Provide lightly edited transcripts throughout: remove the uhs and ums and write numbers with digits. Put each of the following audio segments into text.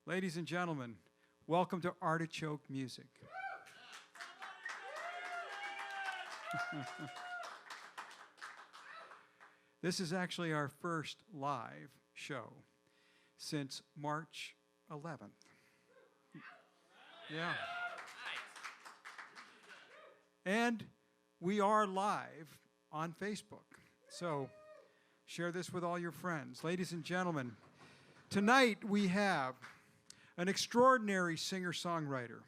Ladies and gentlemen, welcome to Artichoke Music. This is actually our first live show since March 11th. Yeah. And we are live on Facebook. So share this with all your friends. Ladies and gentlemen, tonight we have an extraordinary singer-songwriter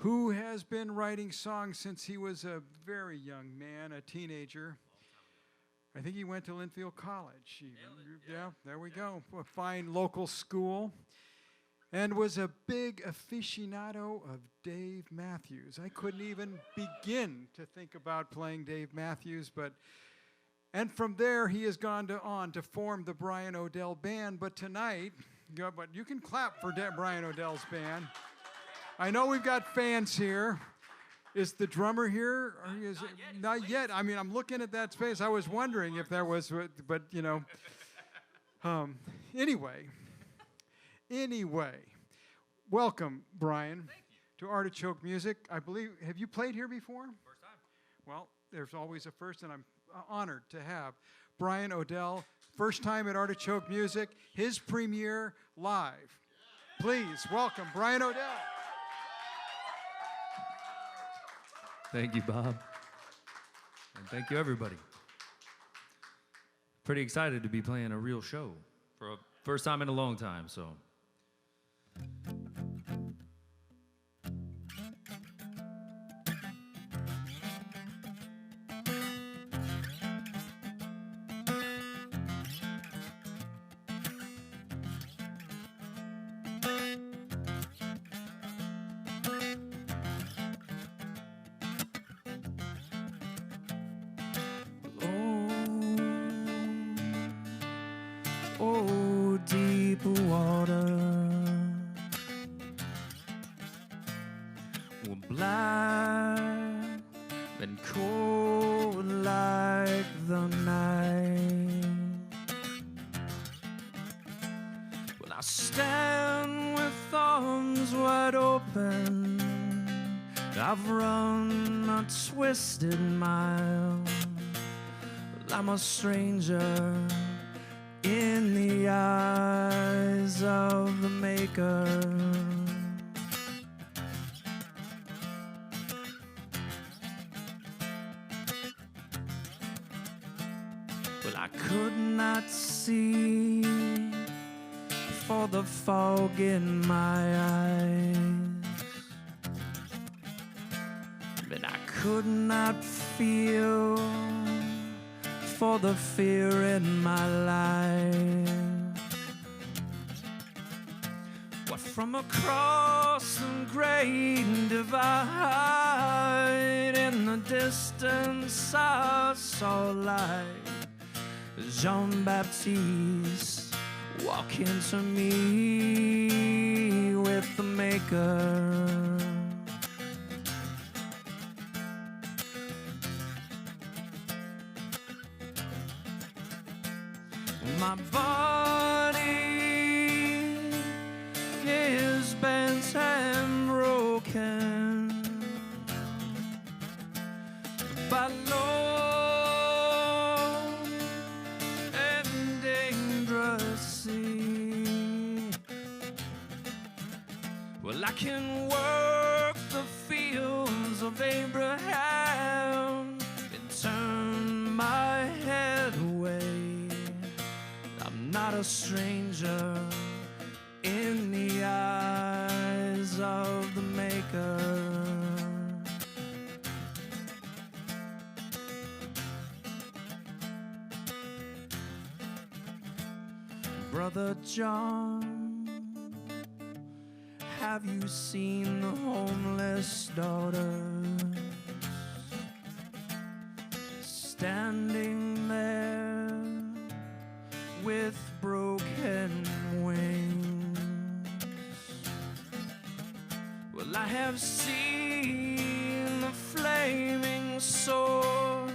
who has been writing songs since he was a very young man, a teenager. I think he went to Linfield College. Yeah, there we go. A fine local school. And was a big aficionado of Dave Matthews. I couldn't even begin to think about playing Dave Matthews, and from there he has gone on to form the Brian Odell Band. But tonight, but you can clap for Brian Odell's band. I know we've got fans here. Is the drummer here? Or is it? Not yet. I mean, I'm looking at that space. I was wondering if there was, but you know. Anyway, welcome, Brian, to Artichoke Music. I believe, have you played here before? First time. Well, there's always a first, and I'm honored to have Brian Odell, first time at Artichoke Music, his premiere live. Please welcome Brian Odell. Thank you, Bob. And thank you, everybody. Pretty excited to be playing a real show for a first time in a long time, so. Oh, deep water, were black and cold like the night. Well, I stand with arms wide open. I've run a twisted mile. Well, I'm a stranger in the eyes of the Maker. Well, I could not see for the fog in my eyes, but I could not feel for the fear in my life. What from across the great divide in the distance I saw light. Jean-Baptiste walking to me with the Maker. My body is bent and broken by low and dangerous sea. Well, I can work the fields of Abraham and turn my head away. Not a stranger in the eyes of the Maker. Brother John, have you seen the homeless daughters standing there with broken wings? Well, I have seen the flaming sword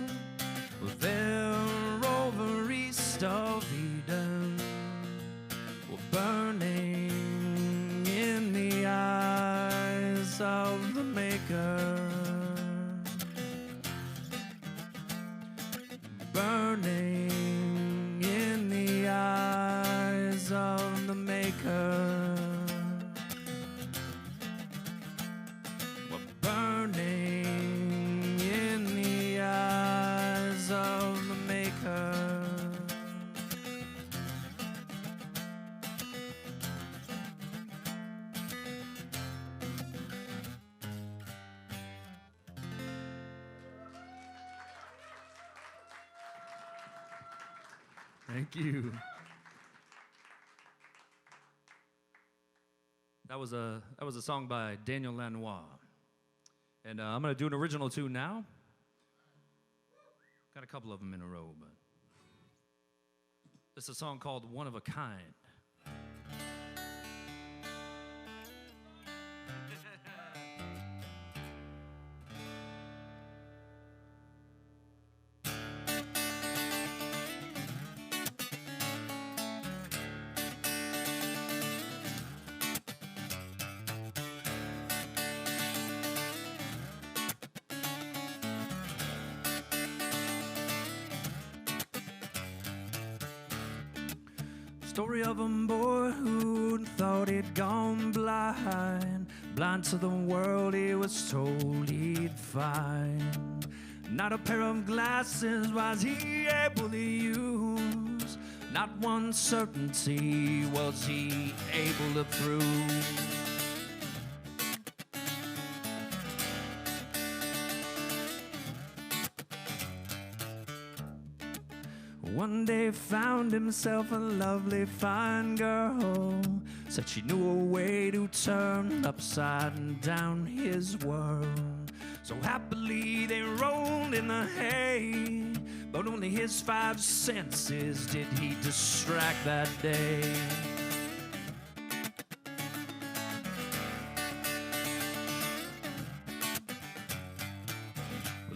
there over east of Eden, burning Thank you. That was a song by Daniel Lanois. And I'm going to do an original tune now. Got a couple of them in a row, but this is a song called One of a Kind. Story of a boy who thought he'd gone blind, blind to the world he was told he'd find. Not a pair of glasses was he able to use, not one certainty was he able to prove. One day found himself a lovely fine girl, said she knew a way to turn upside down his world. So happily they rolled in the hay, but only his 5 senses did he distract that day.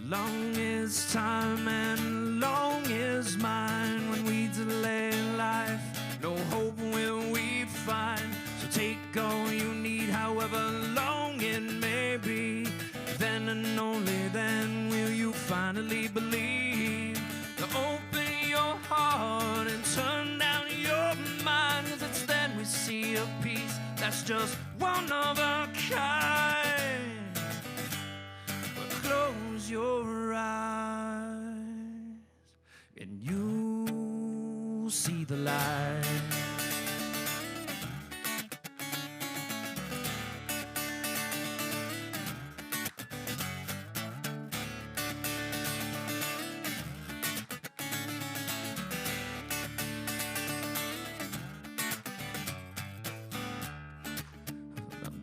Long is time and long is mine. When we delay life, no hope will we find. So take all you need, however long it may be. Then and only then will you finally believe. Now open your heart and turn down your mind, 'cause it's then we see a peace that's just one of a kind. Close your eyes and you'll see the light.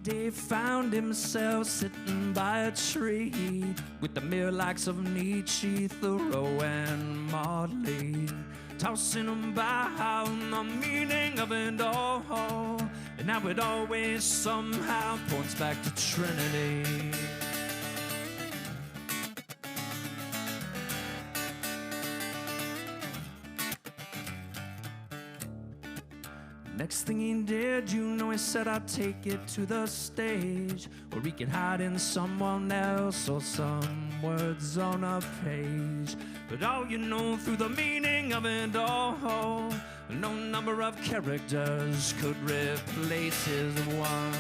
Dave found himself sitting by a tree with the mere likes of Nietzsche, Thoreau, and Motley, tossing about the meaning of it all, and how it always somehow points back to Trinity. Next thing he did, you know, he said, I'd take it to the stage where he could hide in someone else or some words on a page. But all you know, through the meaning of it all, no number of characters could replace his one.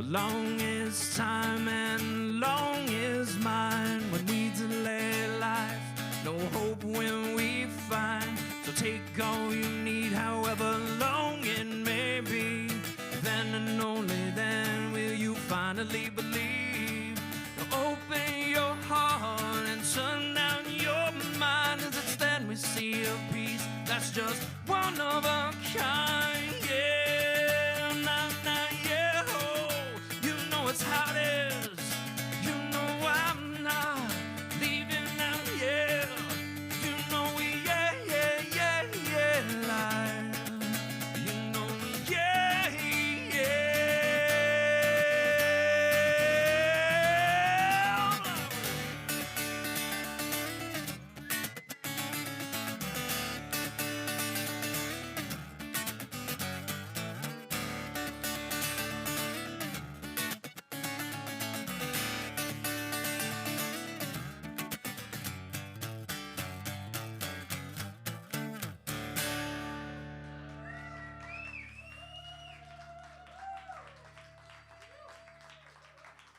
Long is time and long is mine. When we delay life, no hope will we find. So take all you need, however long it may be. Then and only then will you finally believe. Now open your heart and turn down your mind, 'cause it's then we see a peace that's just one of a kind. Yeah, yeah, oh, you know it's how it is. You know I'm not leaving now, yeah. You know we, yeah, lie. You know we, yeah.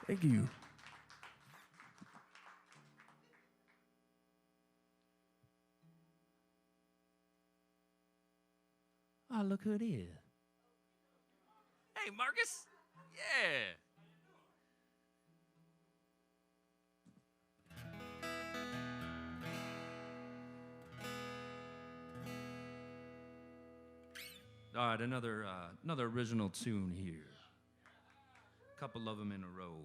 Thank you. Oh, look who it is. Hey, Marcus. Yeah. All right, another original tune here. A couple of them in a row.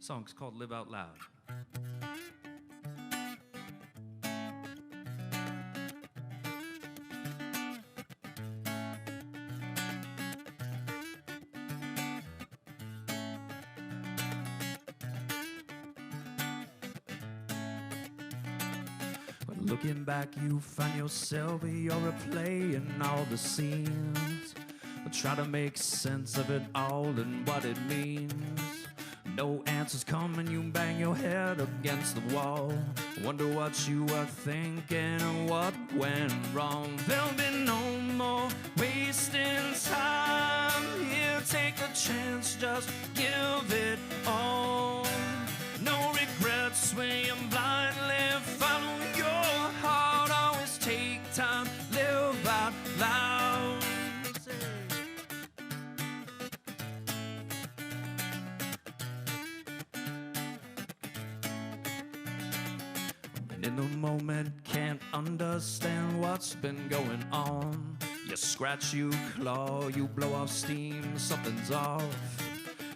Song's called Live Out Loud. When looking back, you find yourself, you're replaying all the scenes. Try to make sense of it all and what it means. No answers come and you bang your head against the wall. Wonder what you were thinking and what went wrong. There'll be no more wasting time. Here, take a chance, just give it all. No regrets when you're blindly follow your heart. Always take time, live out loud. In the moment, can't understand what's been going on. You scratch, you claw, you blow off steam, something's off.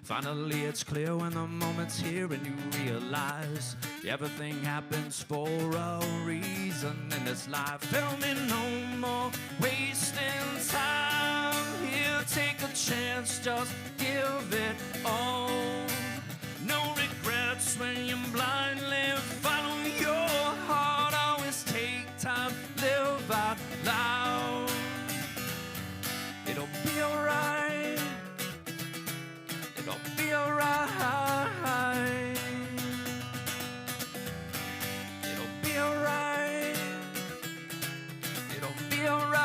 Finally, it's clear when the moment's here and you realize everything happens for a reason in this life. There'll be no more wasting time. Here, take a chance, just give it all. No regrets when you blindly follow your heart. Always take time, live out loud. It'll be alright. It'll be alright. It'll be alright. It'll be alright.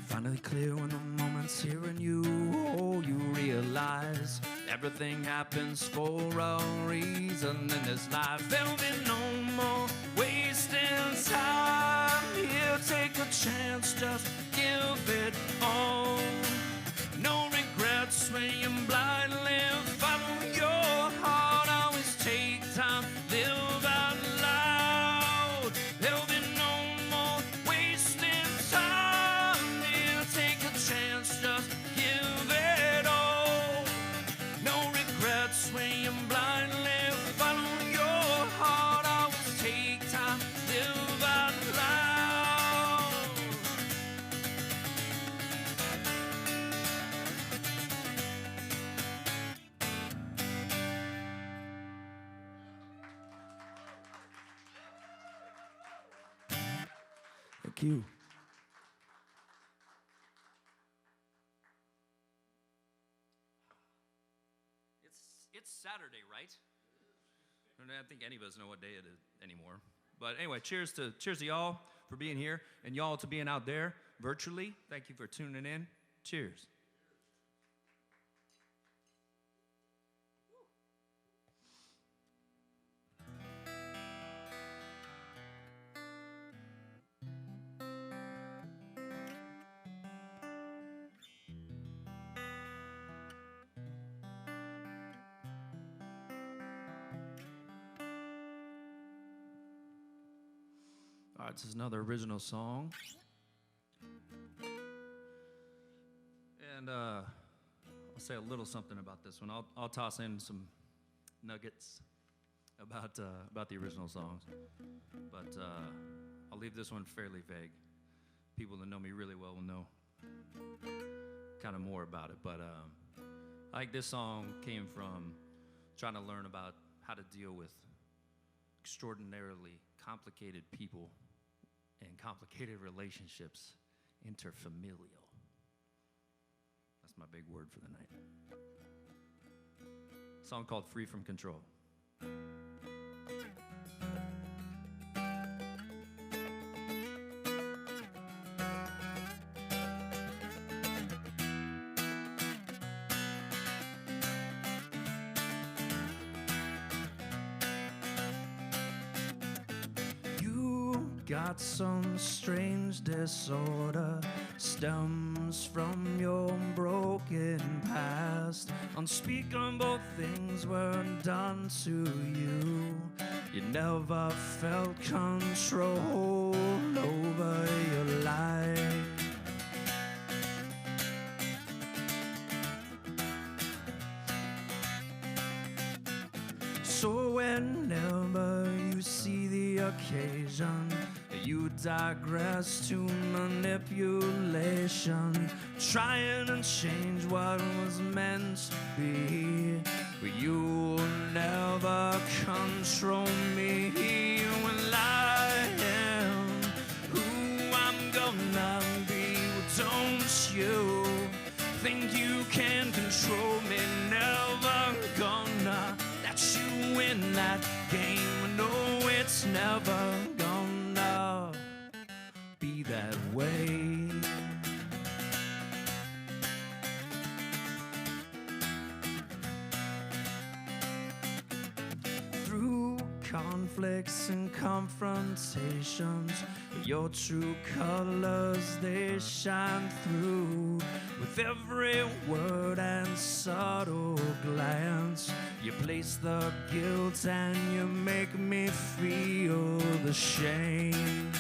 Finally clear when the moment's here and you realize everything happens for a reason in this life. There'll be no more wasting time. Here, take a chance, just give it all. No regrets when you blindly follow your heart. Always take time, live out loud. There'll be no more wasting time. Here, take a chance, just give it all. No regrets when you blindly follow your heart. Always take time, live out loud. Thank you. It's Saturday, right? I don't think any of us know what day it is anymore. But anyway, cheers to y'all for being here and y'all to being out there virtually. Thank you for tuning in. Cheers. All right, this is another original song. And I'll say a little something about this one. I'll toss in some nuggets about the original songs. But I'll leave this one fairly vague. People that know me really well will know kind of more about it. But I think this song came from trying to learn about how to deal with extraordinarily complicated people and complicated relationships, interfamilial. That's my big word for the night. A song called Free From Control. got some strange disorder, stems from your broken past. Unspeakable things were done to you. You never felt control over your life. So whenever you see the occasion, you digress to manipulation, trying to change what was meant to be. But you'll never control me. Well, I am who I'm gonna be. Well, don't you think you can control me? Never gonna let you win that game. No, it's never gonna be that way. Through conflicts and confrontations, your true colors, they shine through. With every word and subtle glance, you place the guilt and you make me feel the shame.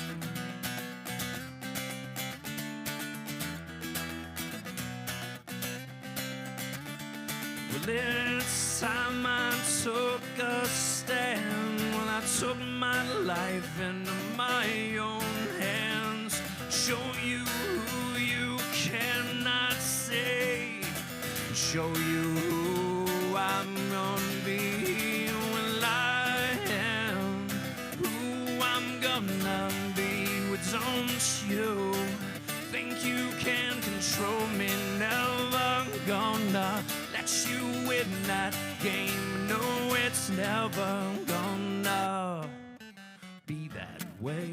Well, it's time I took a stand. Well, I took my life into my own hands. Show you who you cannot save. Show you who I'm gonna be. Well, I am who I'm gonna be. Well, don't you think you can control me? Never gonna let you win that game. No, it's never gonna be that way.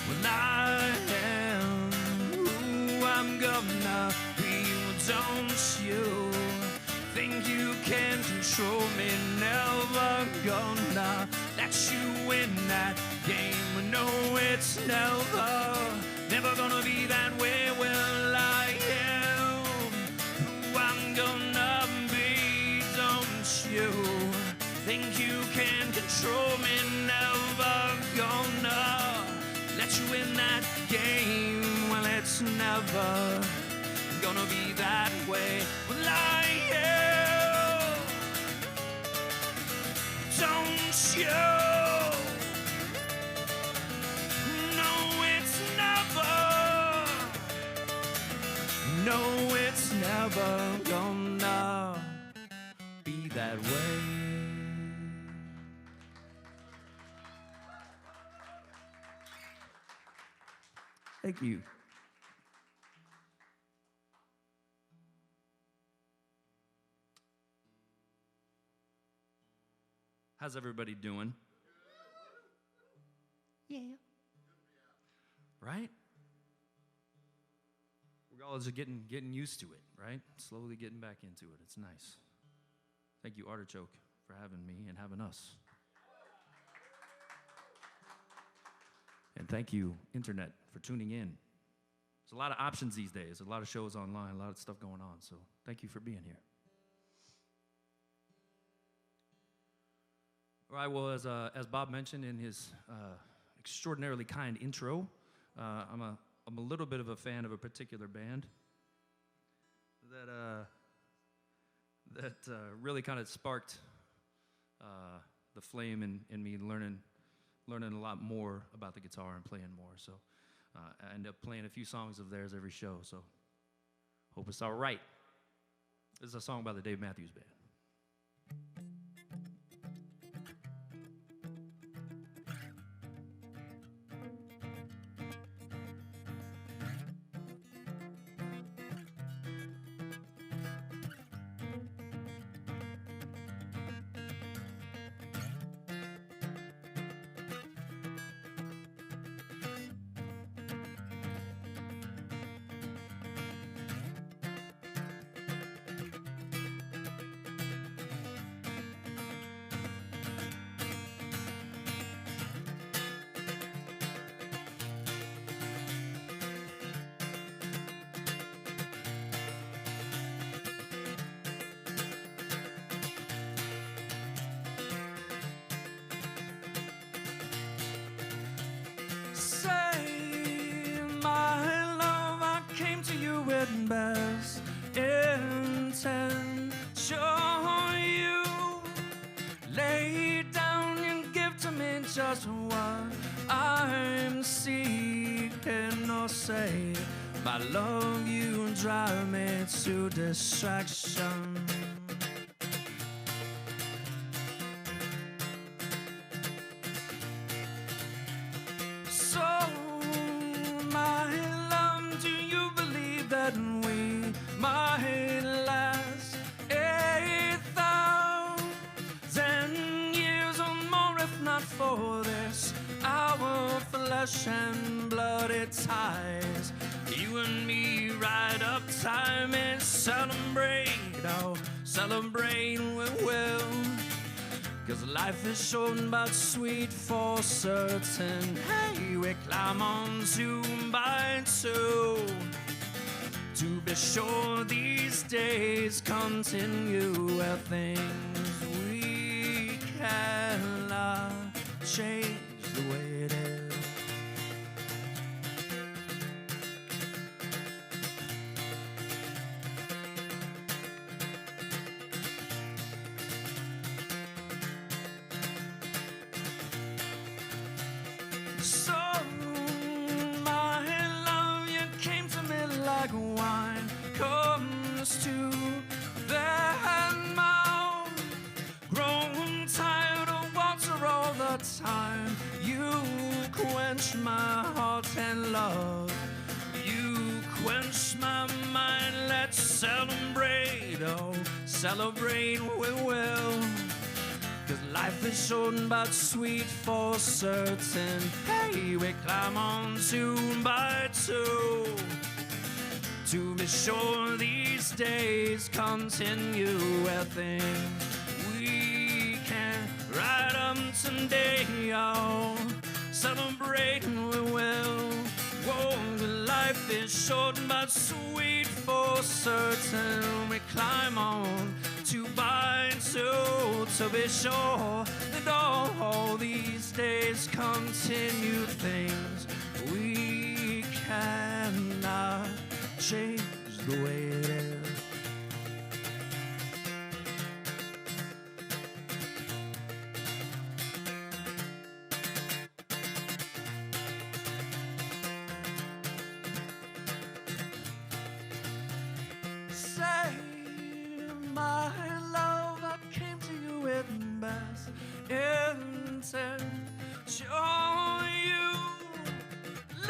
Well, I am who I'm gonna be. Well, don't you think you can control me? Never gonna let you win that game. No, it's never gonna be that way. Well, I am who I'm gonna be. Don't you think you can control me? Never gonna let you win that game. Well, it's never gonna be that way. Well, I am. Don't you? No, it's never. No, it's never gonna be that way. Thank you. How's everybody doing? Yeah. Right? We're all just getting used to it, right? Slowly getting back into it. It's nice. Thank you, Artichoke, for having me and having us. And thank you, Internet, for tuning in. There's a lot of options these days, a lot of shows online, a lot of stuff going on, so thank you for being here. All right, well, as Bob mentioned in his extraordinarily kind intro, I'm a little bit of a fan of a particular band that really kind of sparked the flame in me learning a lot more about the guitar and playing more. So I end up playing a few songs of theirs every show, so hope it's all right. This is a song by the Dave Matthews Band. just what I'm seeking. Or say, my love, you drive me to distraction. So, my love, do you believe that we might last 8,000 years or more, if not for this, our flesh and bloody ties? You and me ride up time and celebrate, oh, celebrate we will. 'Cause life is short but sweet for certain. Hey, we climb on 2 by 2 to be sure these days continue where things we cannot change the way it is. So, my love, you came to me like wine comes to that mouth. Grown tired of water all the time. You quench my heart and love. You quench my mind. Let's celebrate, oh, celebrate we will. 'Cause life is short but sweet for certain. Hey, we climb on 2 by 2 to be sure these days continue where things we can ride up someday, oh, celebrate we will. Whoa, life is short but sweet for certain. We climb on 2 by 2 to be sure that all these days continue things we cannot change the way it is. Say, my love, I came to you with best intent. Show you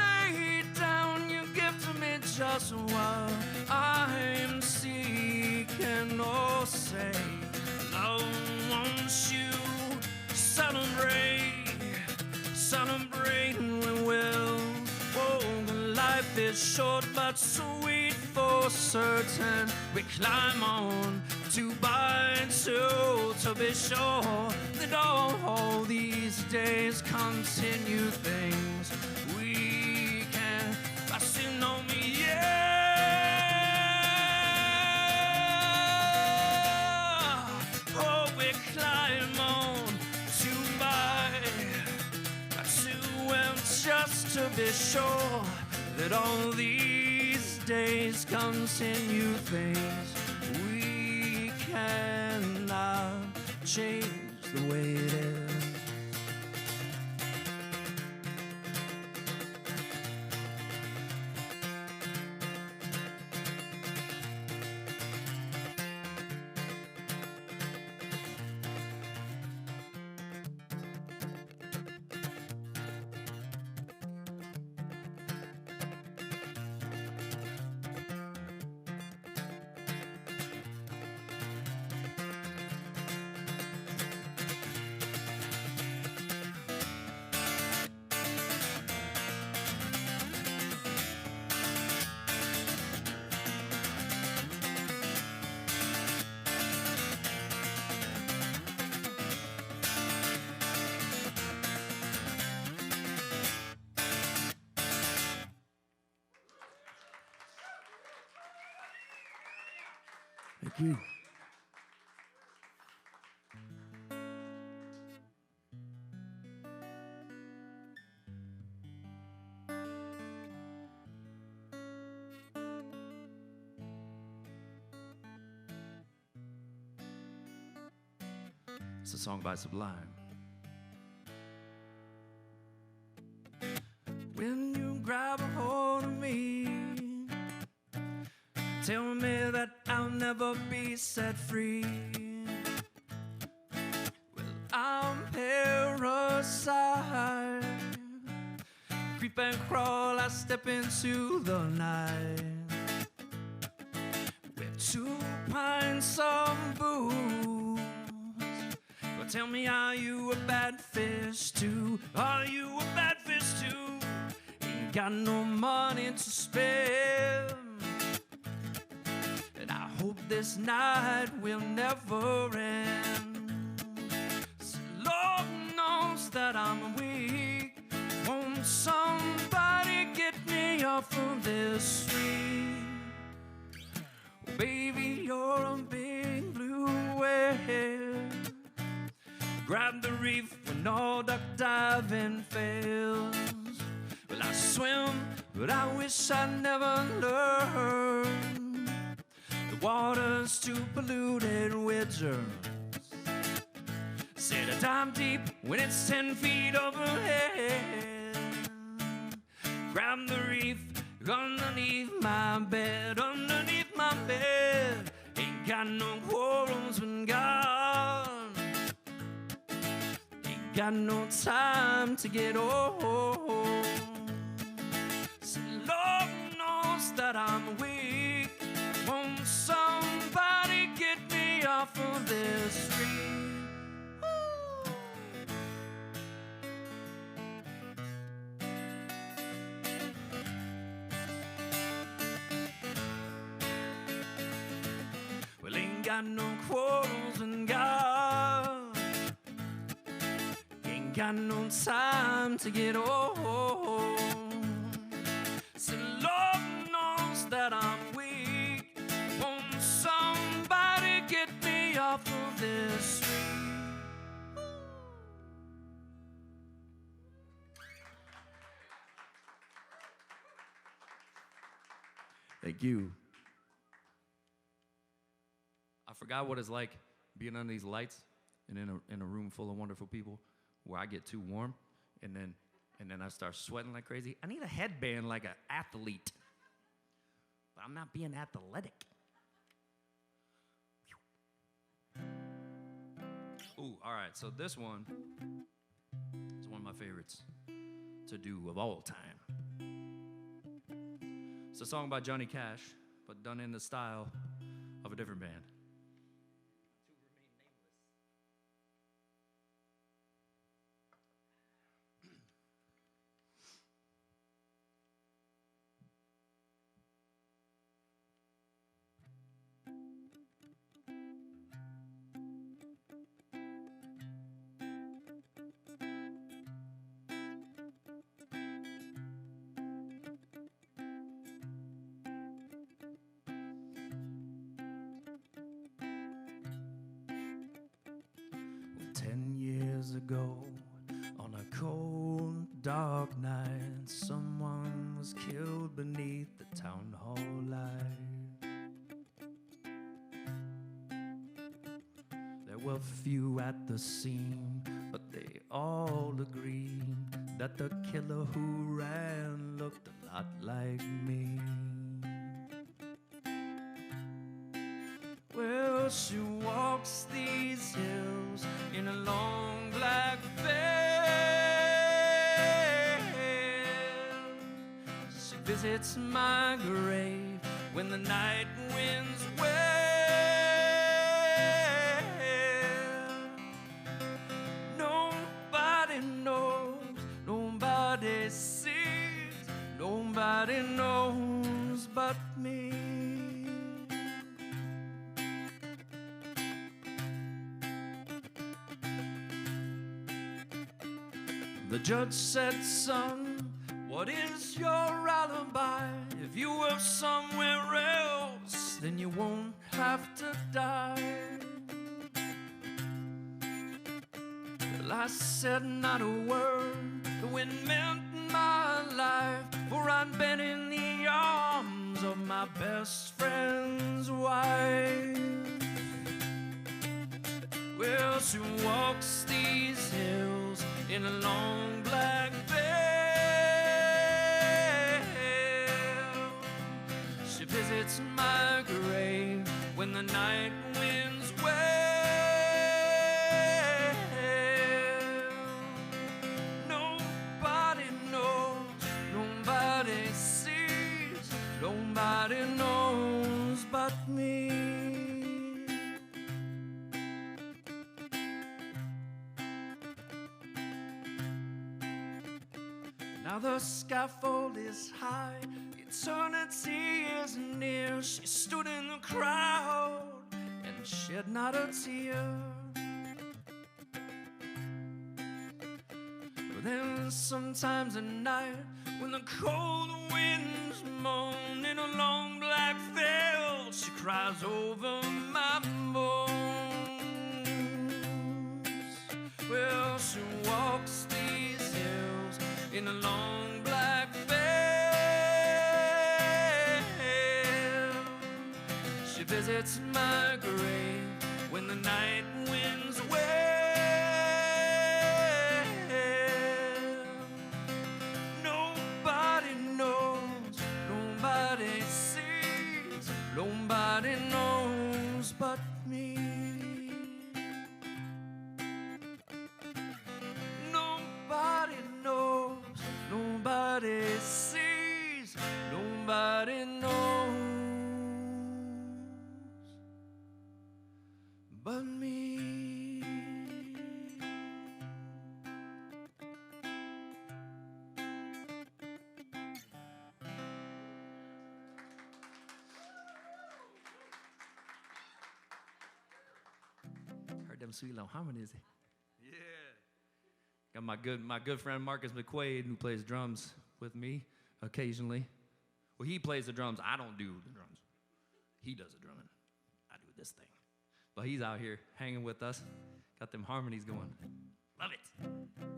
lay down, you give to me just what I'm seeking. Oh, say, love wants you celebrate, celebrate we will. Oh, life is short but sweet for certain. We climb on 2 by 2 to be sure that all these days continue things we can. I still know me, yeah. Oh, we climb on 2 by 2 and just to be sure that all these days continue things we cannot change the way it is. Thank you. It's a song by Sublime. tell me that I'll never be set free. Well, I'm parasite. Creep and crawl, I step into the night with 2 pints of booze. Well, tell me, are you a bad fish too? Are you a bad fish too? Ain't got no money to spare, and I hope this night will never end. So Lord knows that I'm weak. Won't somebody get me off of this street? Oh, baby, you're a big blue whale. Grab the reef when all duck diving fails. Well, I swim, but I wish I'd never learned. The water's too polluted with germs. Say that I'm deep when it's 10 feet overhead. Grab the reef underneath my bed, underneath my bed. Ain't got no quarrels with God. Ain't got no time to get old. So Lord knows that I'm weak. Won't somebody get me off of this street? Well, ain't got no quarrels with God. Ain't got no time to get old. So Lord knows that I'm weak. Won't somebody get me off of this street? Thank you. I forgot what it's like being under these lights and in a room full of wonderful people where I get too warm and then I start sweating like crazy. I need a headband like an athlete, but I'm not being athletic. Ooh, all right, so this one is one of my favorites to do of all time. It's a song by Johnny Cash, but done in the style of a different band. 10 years ago, on a cold, dark night, someone was killed beneath the town hall light. There were few at the scene, but they all agreed that the killer who ran looked a lot like me. Well, she walks these hills in a long black veil. She visits my grave when the night winds wail. Nobody knows, nobody sees, nobody knows but me. The judge said, son, what is your alibi? If you were somewhere else, then you won't have to die. Well, I said not a word, the wind meant my life, for I'd been in the arms of my best friend's wife. Well, she walks these hills in a long black veil. She visits my night winds wail. Nobody knows, nobody sees, nobody knows but me. Now the scaffold is high, eternity is near. She stood in the crowd and shed not a tear. But then sometimes at night, when the cold winds moan in a long black veil, she cries over my bones. Well, she walks these hills in a long black veil. She visits my grave when the night winds wail. Nobody knows, nobody sees, nobody knows but me. Nobody knows, nobody sees, nobody knows but me. Heard them sweet little harmonies. Yeah. Got my good friend Marcus McQuaid, who plays drums with me occasionally. Well, he plays the drums. I don't do the drums. He does the drumming. I do this thing. But he's out here hanging with us. Got them harmonies going. Love it.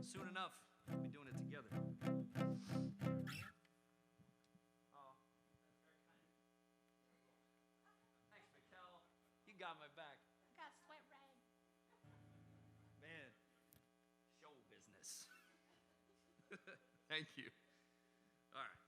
Soon enough, we'll be doing it together. Oh, thanks, Mikkel. You got my back. I got sweat rag. Man, show business. Thank you. All right.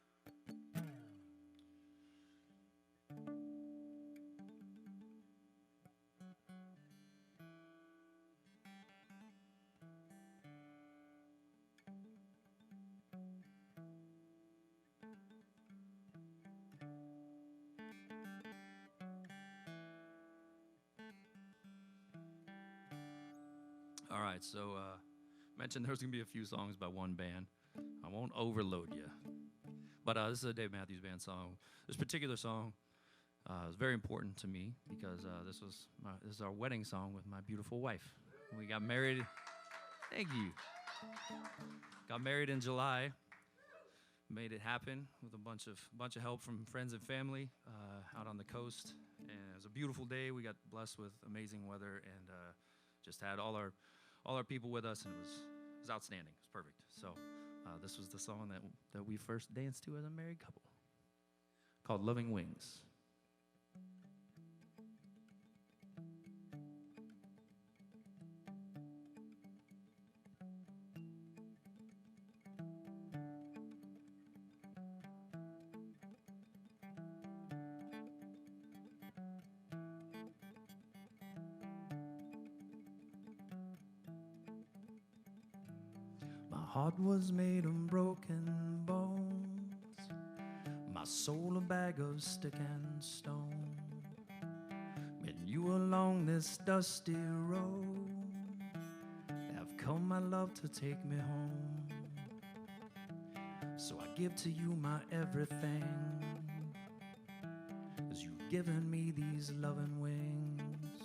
All right, so mentioned there's going to be a few songs by one band. I won't overload you. But this is a Dave Matthews Band song. This particular song is very important to me because this is our wedding song with my beautiful wife. We got married. Thank you. Got married in July. Made it happen with a bunch of help from friends and family out on the coast. And it was a beautiful day. We got blessed with amazing weather and just had all our people with us, and it was outstanding. It was perfect. So this was the song that we first danced to as a married couple, called Loving Wings. My heart was made of broken bones, my soul a bag of stick and stone. When you along this dusty road have come, my love, to take me home. So I give to you my everything, 'cause you've given me these loving wings.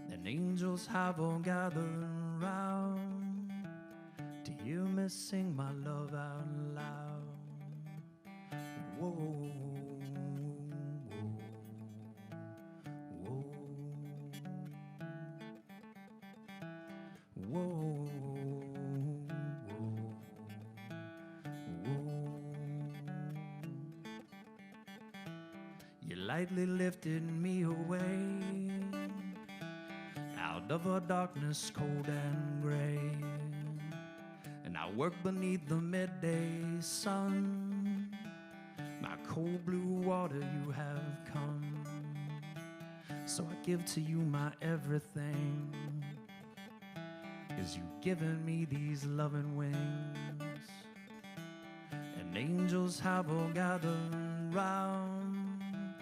And angels have all gathered round to hear me sing my love out loud. Whoa, whoa, whoa, whoa, whoa. You lightly lifted me away out of a darkness cold and gray. And I work beneath the midday sun. My cold blue water, you have come. So I give to you my everything, 'cause you've given me these loving wings. And angels have all gathered round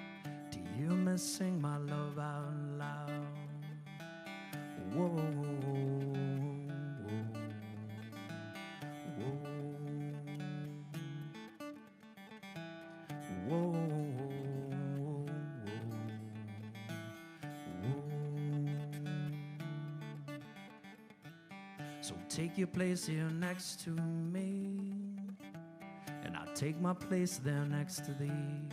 to hear me sing my love out loud. Whoa, whoa, whoa, whoa, whoa, whoa. So take your place here next to me, and I'll take my place there next to thee.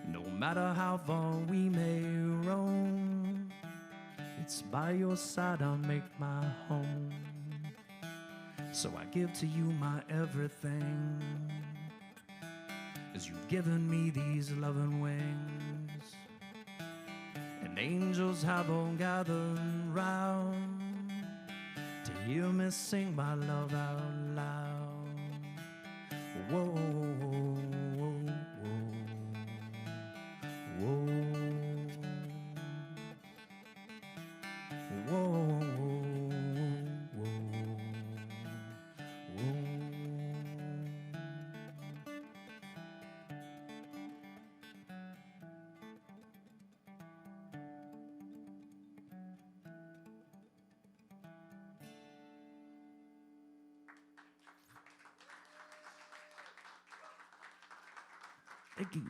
No matter how far we may roam, it's by your side I'll make my home. So I give to you my everything, 'cause you've given me these loving wings. And angels have all gathered round to hear me sing my love out loud. Whoa, whoa, whoa, whoa, whoa, whoa, whoa. Thank you.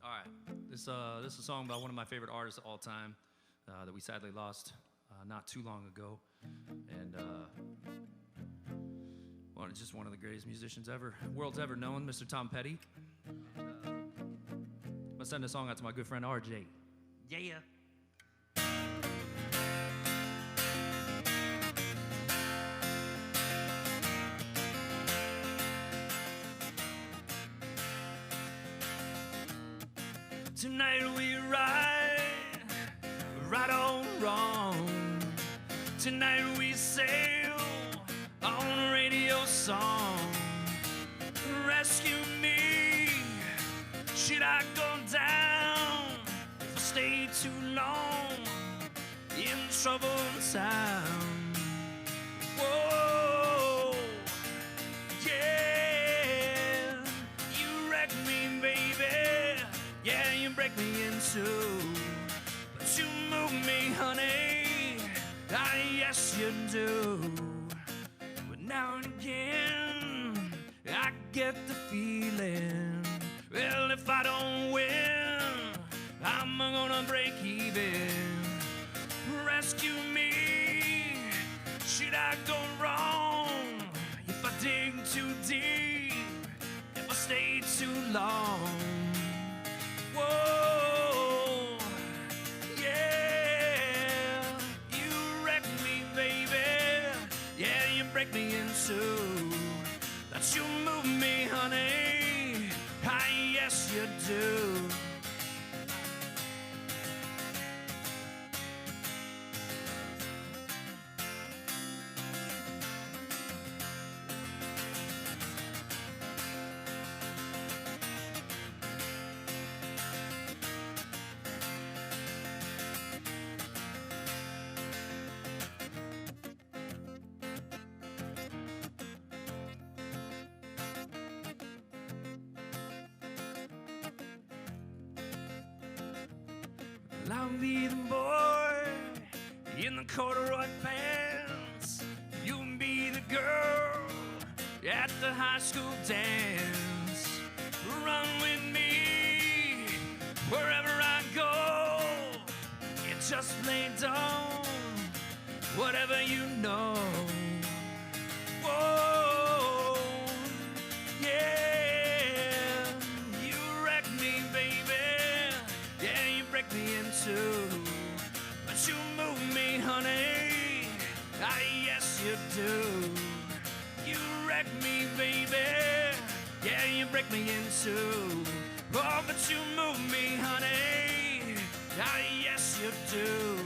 All right, this is a song by one of my favorite artists of all time that we sadly lost not too long ago, and well, it's just one of the greatest musicians ever, world's ever known, Mr. Tom Petty. I'm gonna send a song out to my good friend RJ. Yeah. Tonight we right or wrong. Tonight we sail on a radio song. Rescue me, should I go down if I stay too long in troubled town? Whoa, yeah, you wreck me, baby. Yeah, you break me in two, but you move me, honey. Ah, yes, you do. But now and again, I get the feeling, well, if I don't win, I'm gonna break even. Rescue me, should I go wrong if I dig too deep, if I stay too long? Whoa, yeah, you wreck me, baby. Yeah, you break me in two. That you move me, honey. Ah, yes, you do. I'll be the boy in the corduroy pants. You'll be the girl at the high school dance. Run with me wherever I go. You just lay down whatever you know. Whoa, yeah, you wreck me, baby. Yeah, you break me in two. break me in two. Oh, but you move me, honey. Ah, yes, you do.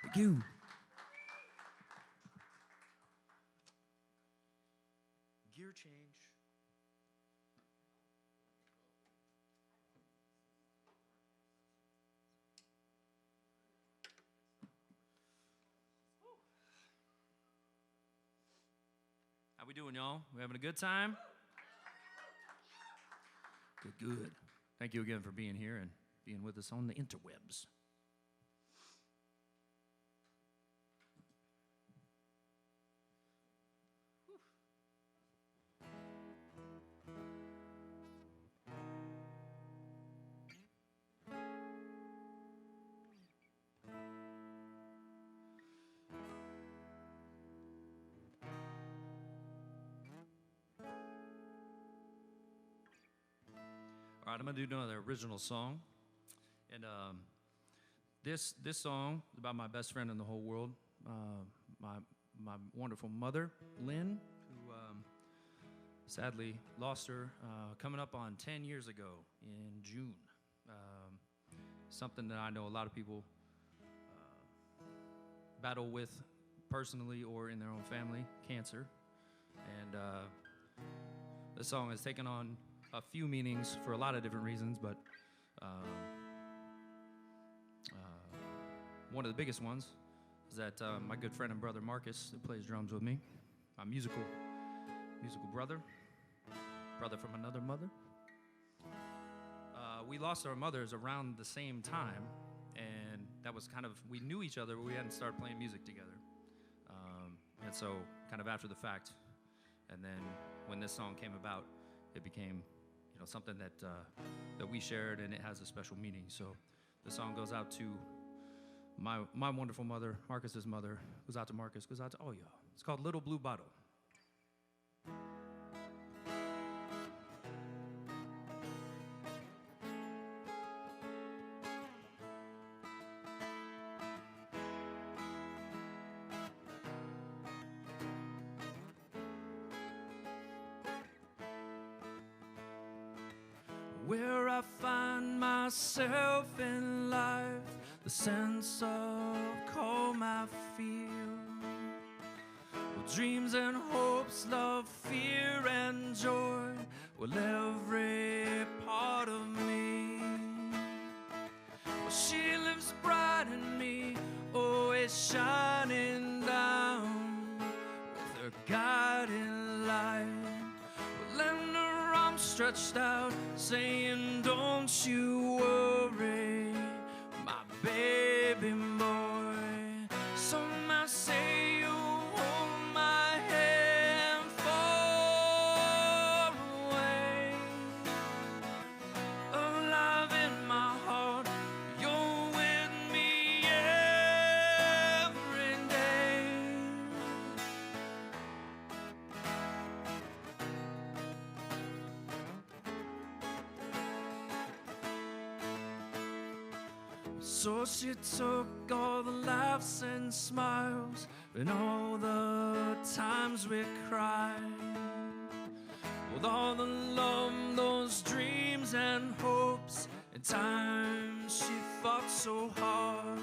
Thank you. Gear change. How we doing, y'all? We having a good time? Good, good. Thank you again for being here and being with us on the interwebs. All right, I'm gonna do another original song, and this song is about my best friend in the whole world, my wonderful mother, Lynn, who sadly lost her coming up on 10 years ago in June. Something that I know a lot of people battle with personally or in their own family, cancer, and this song has taken on a few meanings for a lot of different reasons, but one of the biggest ones is that my good friend and brother Marcus, who plays drums with me, my musical brother from another mother. We lost our mothers around the same time, and that was kind of, we knew each other, but we hadn't started playing music together. And so kind of after the fact, and then when this song came about, it became something that we shared, and it has a special meaning. So the song goes out to my wonderful mother, Marcus's mother, goes out to Marcus, goes out to all y'all. It's called Little Blue Bottle. Where I find myself in life, the sense of calm I feel. Well, dreams and hopes, love, fear and joy, well, every part of me. Well, she lives bright in me, always shining down with her guiding light. Well, and her arms stretched out, saying, don't you worry, my baby boy. Some might say you hold my hand far away, alive in my heart, you're with me every day. So she took all the laughs and smiles and all the times we cried, with all the love, those dreams and hopes, and times she fought so hard.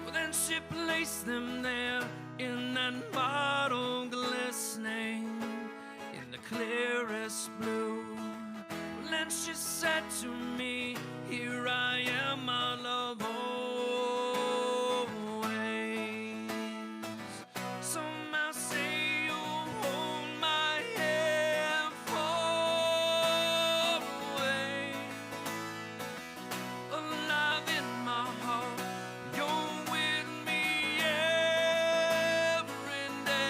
Well, then she placed them there in that bottle, glistening in the clearest blue. Well, then she said to me, here I am, my love, always. Some might say you'll hold my hand far away, alive in my heart, you're with me every day.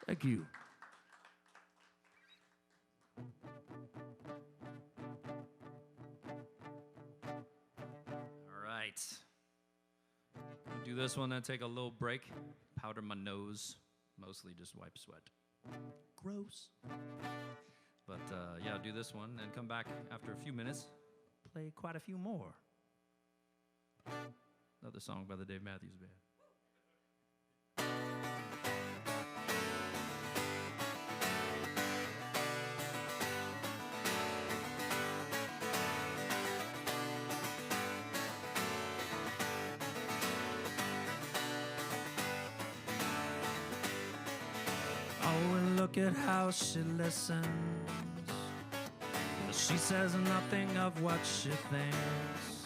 Thank you. All right. I'll do this one, then take a little break. Powder my nose. Mostly just wipe sweat. Gross. But yeah, I'll do this one and come back after a few minutes. Play quite a few more. Another song by the Dave Matthews Band. Oh, and look at how she listens. She says nothing of what she thinks.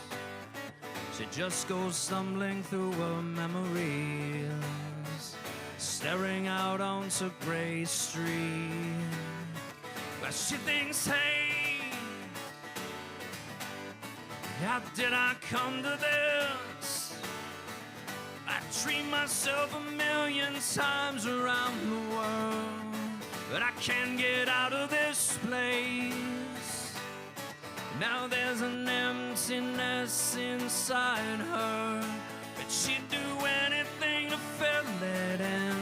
She just goes stumbling through her memories, staring out onto Gray Street, where she thinks, hey, how did I come to this? I dream myself a million times around the world, but I can't get out of this place. Now there's an emptiness inside her, but she'd do anything to fill it in.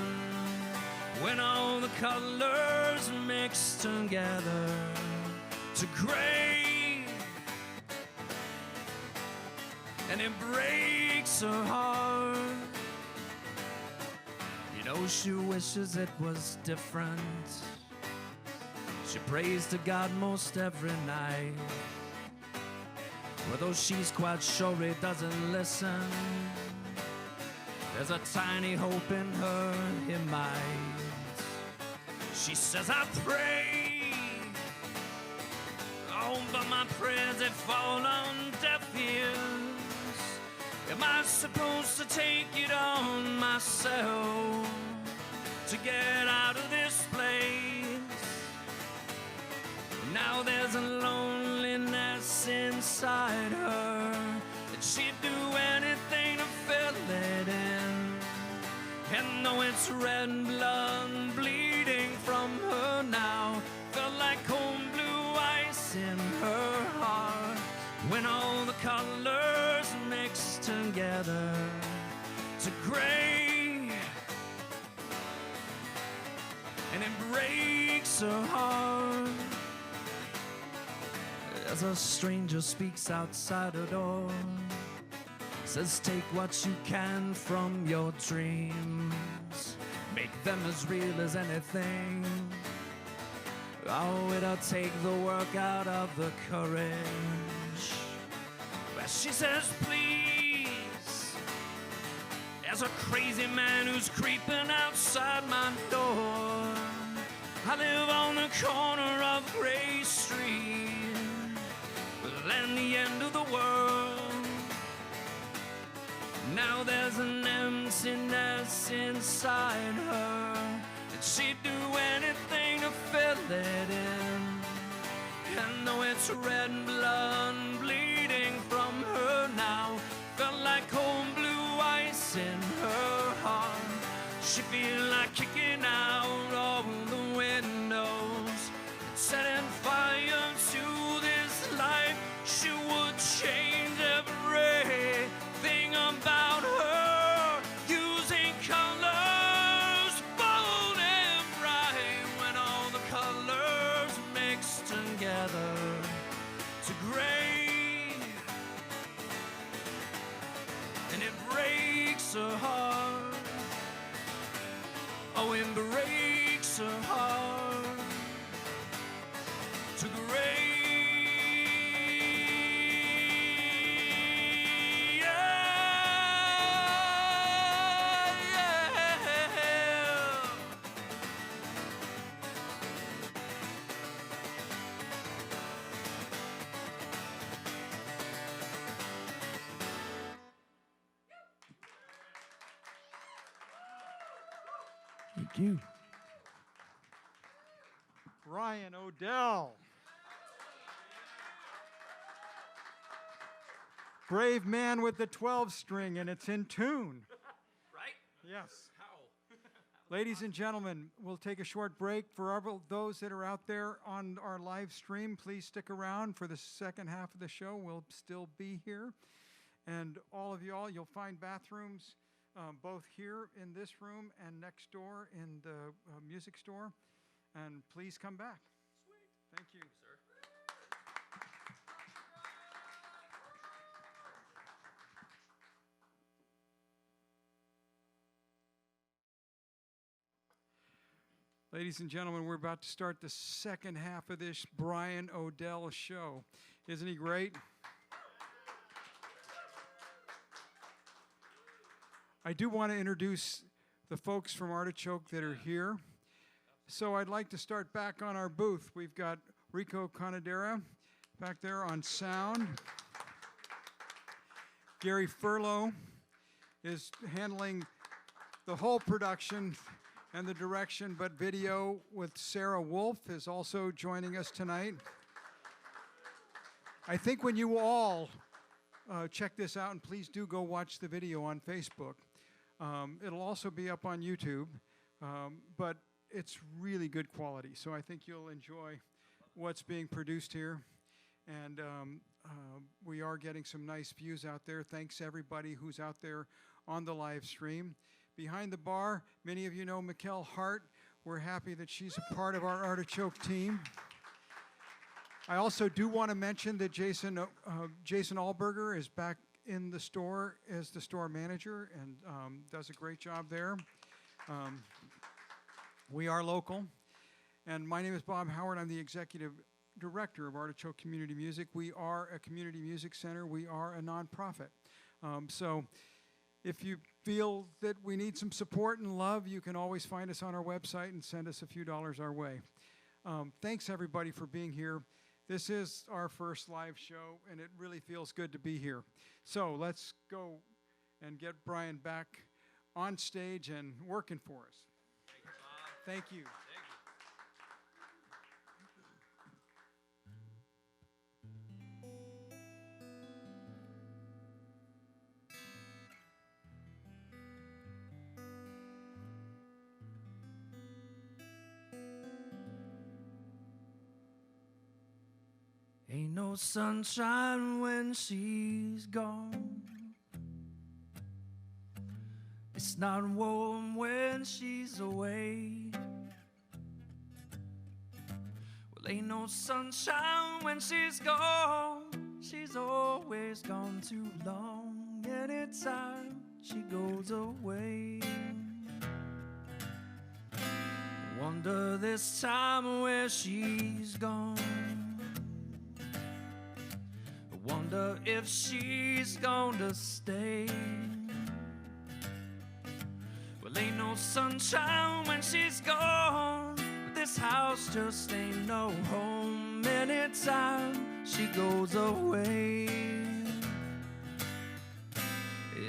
When all the colors mix together to gray, and it breaks her heart. You know, she wishes it was different. She prays to God most every night, although she's quite sure he doesn't listen. There's a tiny hope in her, he might. She says, I pray, oh, but my prayers, they fall on deaf ears. Am I supposed to take it on myself to get out of this place? Now there's a loneliness inside her that she'd do anything to fill it in. And though it's red blood bleeding from her now, felt like cold blue ice in her heart. When all the colors mix together to gray, and it breaks her heart. As a stranger speaks outside her door, says take what you can from your dreams, make them as real as anything. Oh, it'll take the work out of the courage. But she says please, there's a crazy man who's creeping outside my door. I live on the corner of Gray Street, and the end of the world. Now there's an emptiness inside her that she'd do anything to fill it in. And though it's red blood bleeding from her now, felt like cold blue ice in her heart. She feel like kicking out all the windows and setting fire to this life. She would change everything about her, using colors bold and bright. When all the colors mix together to gray, and it breaks her heart. Oh, it breaks her heart to gray. Thank you. Ryan Odell. Brave man with the 12 string, and it's in tune. Right? Yes. How? Ladies and gentlemen, we'll take a short break. For those that are out there on our live stream, please stick around for the second half of the show. We'll still be here. And all of y'all, you'll find bathrooms both here in this room and next door in the music store. And please come back. Sweet. Thank you. Sir. Ladies and gentlemen, we're about to start the second half of this Brian Odell show. Isn't he great? I do want to introduce the folks from Artichoke that are here. So I'd like to start back on our booth. We've got Rico Conadera back there on sound. Gary Furlow is handling the whole production and the direction, but video with Sarah Wolf is also joining us tonight. I think when you all check this out, and please do go watch the video on Facebook. It'll also be up on YouTube, but it's really good quality, so I think you'll enjoy what's being produced here. And we are getting some nice views out there. Thanks everybody who's out there on the live stream. Behind the bar, many of you know Mikkel Hart. We're happy that she's a part of our Artichoke team. I also do want to mention that Jason Allberger is back in the store as the store manager and does a great job there. We are local. And my name is Bob Howard. I'm the executive director of Artichoke Community Music. We are a community music center. We are a nonprofit. So if you feel that we need some support and love, you can always find us on our website and send us a few dollars our way. Thanks, everybody, for being here. This is our first live show, and it really feels good to be here. So let's go and get Brian back on stage and working for us. Thank you. Ain't no sunshine when she's gone. It's not warm when she's away. Well, ain't no sunshine when she's gone. She's always gone too long. Anytime she goes away. Wonder this time where she's gone. Wonder if she's gonna stay. Well, ain't no sunshine when she's gone, but this house just ain't no home anytime she goes away.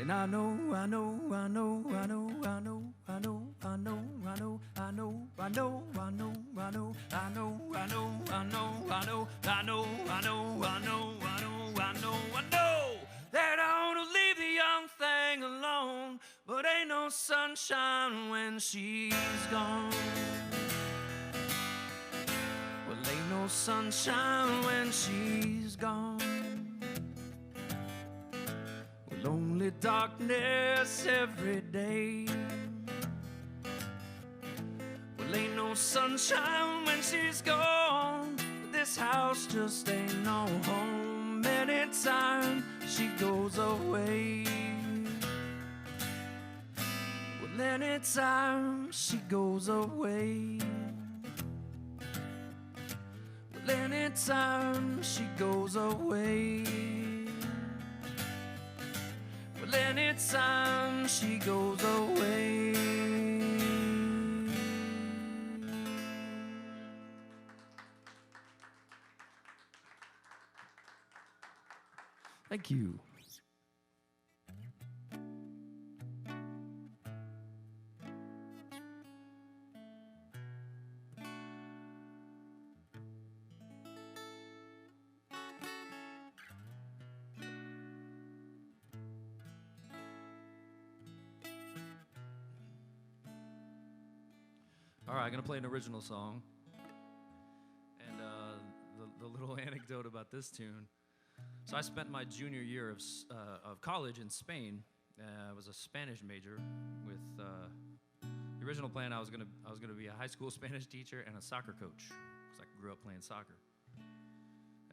And I know, I know, I know, I know, I know, I know, I know, I know, I know, I know, I know, I know, I know, I know, I know, I know, I know, I know, I know, I know that I ought to leave the young thing alone, but ain't no sunshine when she's gone. Well, ain't no sunshine when she's gone. Well, only darkness every day. Well, ain't no sunshine when she's gone, but this house just ain't no home anytime she goes away. Well, anytime she goes away. Well, anytime she goes away. Well, anytime she goes away. Thank you. All right, I'm gonna play an original song. And the little anecdote about this tune. So I spent my junior year of college in Spain. I was a Spanish major with the original plan. I was gonna be a high school Spanish teacher and a soccer coach because I grew up playing soccer.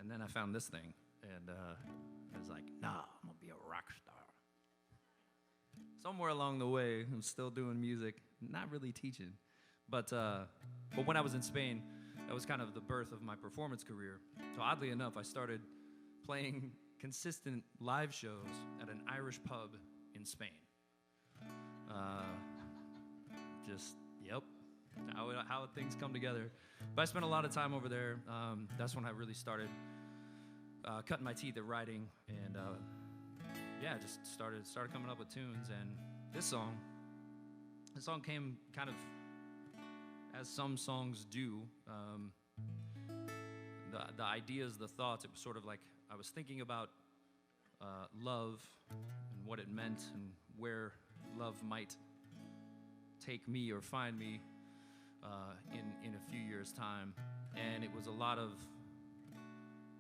And then I found this thing, and I was like, nah, I'm gonna be a rock star. Somewhere along the way, I'm still doing music, not really teaching. But when I was in Spain, that was kind of the birth of my performance career. So oddly enough, I started playing consistent live shows at an Irish pub in Spain. Yep, how things come together. But I spent a lot of time over there. That's when I really started cutting my teeth at writing, and just started coming up with tunes. And this song came kind of as some songs do. The ideas, the thoughts, it was sort of like I was thinking about love and what it meant and where love might take me or find me in a few years' time. And it was a lot of,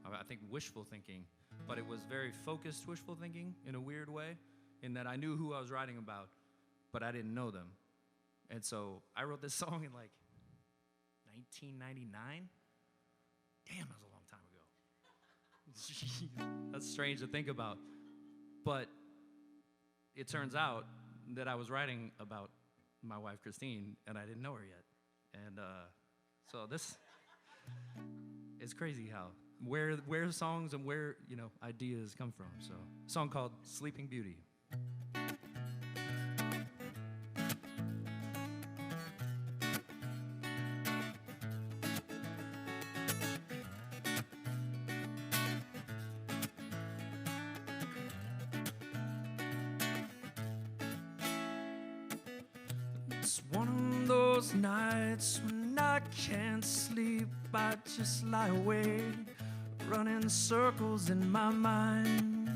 I think, wishful thinking, but it was very focused wishful thinking in a weird way, in that I knew who I was writing about, but I didn't know them. And so I wrote this song in like 1999. Damn, that was a long time ago. Jeez, that's strange to think about. But it turns out that I was writing about my wife, Christine, and I didn't know her yet. And so this is crazy how, where songs and where, ideas come from. So a song called Sleeping Beauty. It's one of those nights when I can't sleep. I just lie awake, running circles in my mind,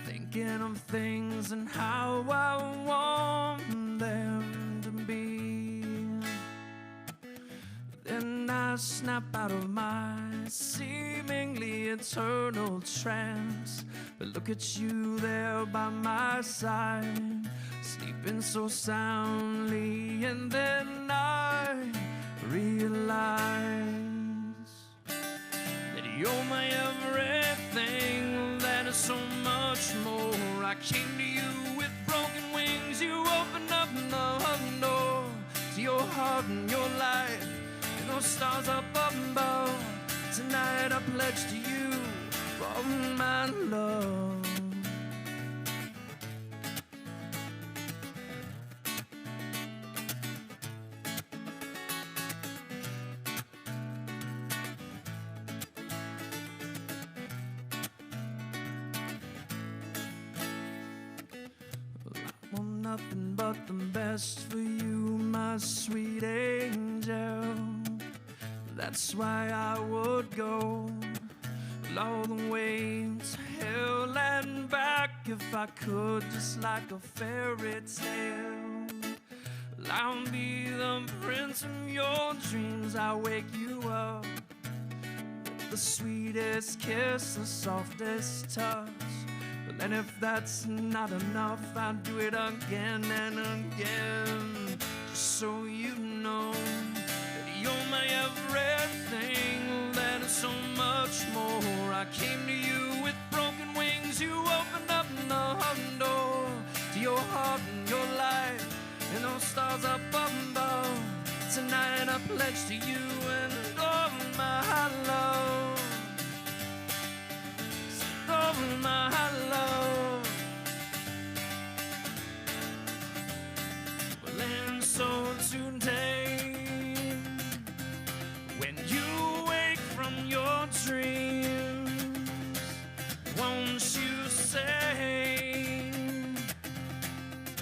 thinking of things and how I want them to be. Then I snap out of my seemingly eternal trance, but look at you there by my side, sleeping so soundly, and then I realize that you're my everything, that is so much more. I came to you with broken wings, you opened up the door to your heart and your life, and those stars up above. Tonight I pledge to you all my love. Nothing but the best for you, my sweet angel. That's why I would go all the way to hell and back if I could, just like a fairy tale. I'll be the prince of your dreams. I'll wake you up with the sweetest kiss, the softest touch. And if that's not enough, I'll do it again and again, just so you know that you're my everything, that is so much more. I came to you with broken wings, you opened up the door to your heart and your life, and those stars up above. Tonight I pledge to you and all my love. All my love. Well, and so today, when you wake from your dreams, won't you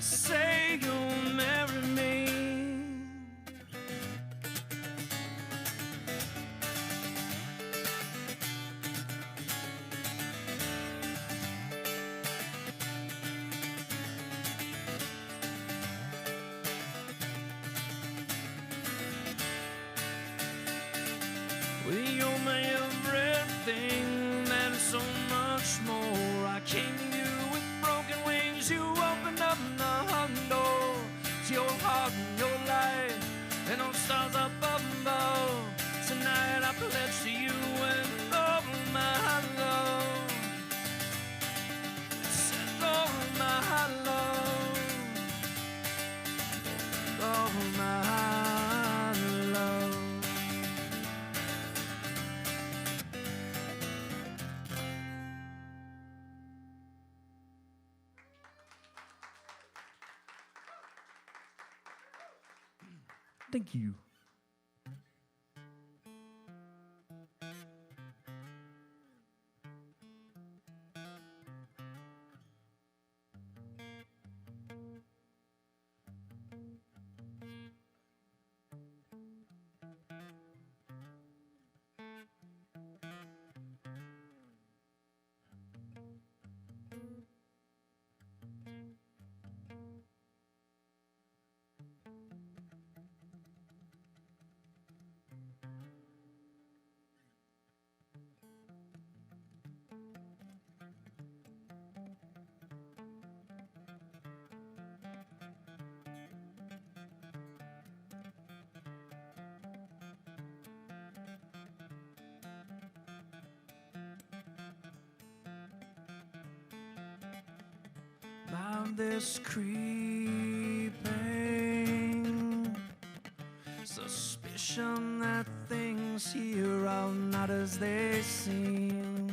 say you'll marry me? Well, you're my everything and so much more. I came to you with broken wings. You opened up the door to your heart and your life and all stars up above. Tonight I pledge to you with all my love. Send all my love, all my love. Thank you. About this creeping suspicion that things here are not as they seem.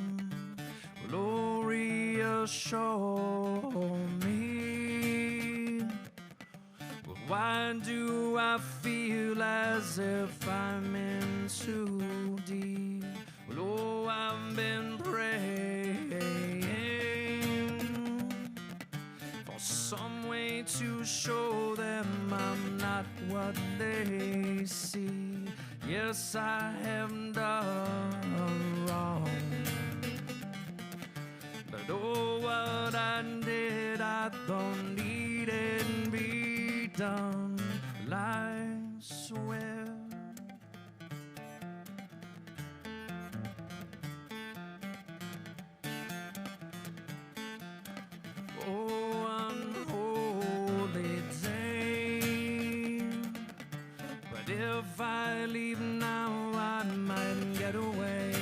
Will oh, reassure me. But why do I feel as if I'm in too deep? Well, oh, I've been praying some way to show them I'm not what they see. Yes, I have done wrong, but oh, what I did I don't need it be done. I swear if I leave now, I might get away.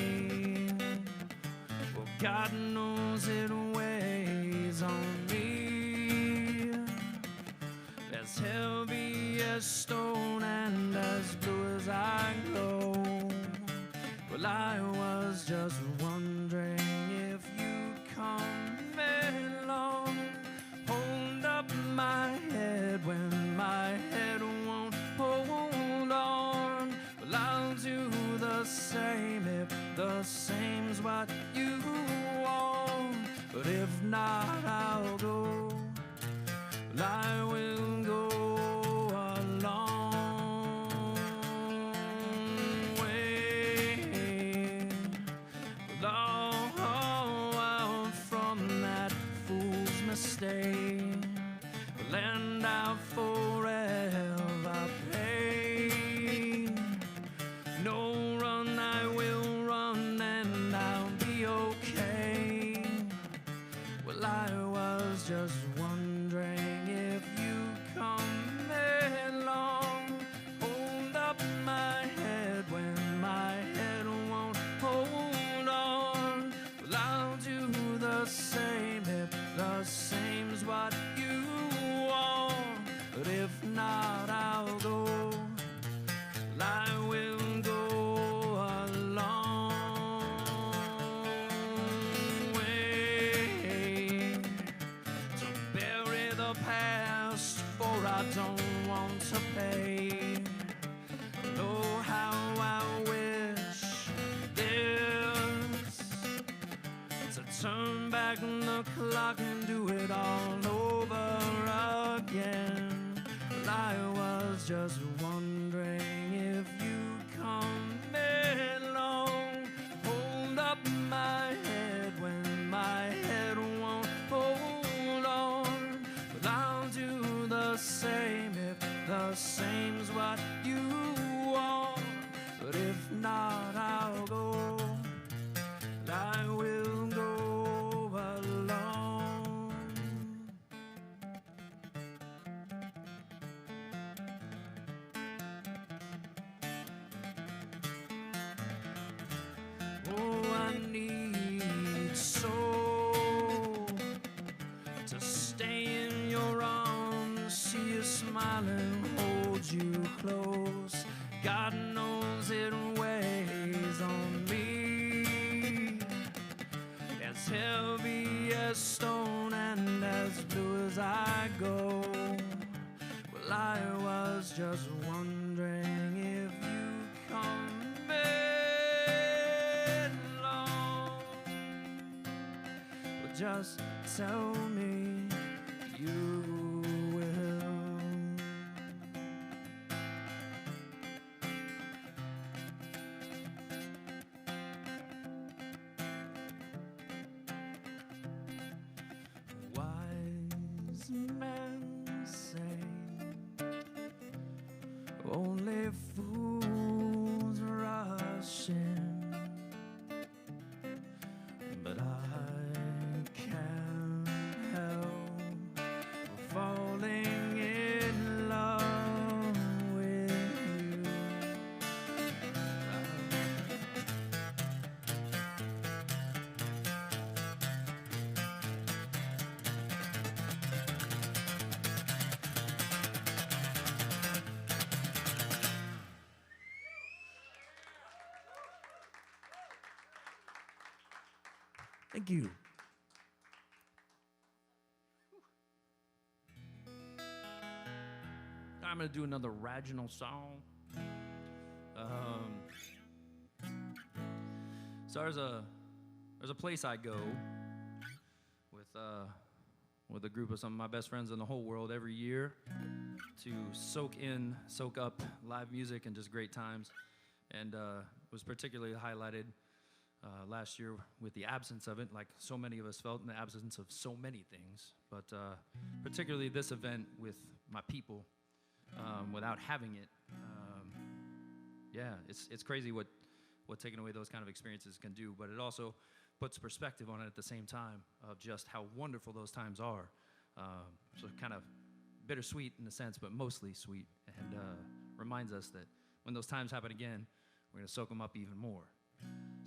Well, God knows it weighs on me, as heavy as stone and as blue as I glow. Well, I was just wondering if you'd come along, hold up my head when my head won't hold on. Well, I'll do the same if the same's what you want. But if not, I'll go. Well, I will go a long way, long from that fool's mistake. Well, and I'll forever pay. No run, I will run, and I'll be okay. Well, I was just wondering if you come along, hold up my head when my head won't hold on. Well, I'll do the same if the same's what you want. But if not, I'll go. Well, I will go a long way to bury the past, for I don't want to pay. Oh, how I wish this to turn back the clock and do it all over again. Well, I was just wondering if you come along, hold up my head when my head won't hold on. But I'll do the same if the same's what you want. But if not, I'll need so to stay in your arms, see you smiling, hold you close. God knows it weighs on me, as heavy as stone and as blue as I go. Well, I was just wondering if you come along. Well, just tell me you will. Wise men say only fools rush in, but I can't help falling in love with you. Thank you. I'm going to do another regional song. So there's a place I go with a group of some of my best friends in the whole world every year to soak up live music and just great times. And was particularly highlighted last year with the absence of it, like so many of us felt in the absence of so many things, but particularly this event with my people, without having it. Yeah, it's crazy what taking away those kind of experiences can do, but it also puts perspective on it at the same time of just how wonderful those times are. So kind of bittersweet in a sense, but mostly sweet, and reminds us that when those times happen again, we're going to soak them up even more.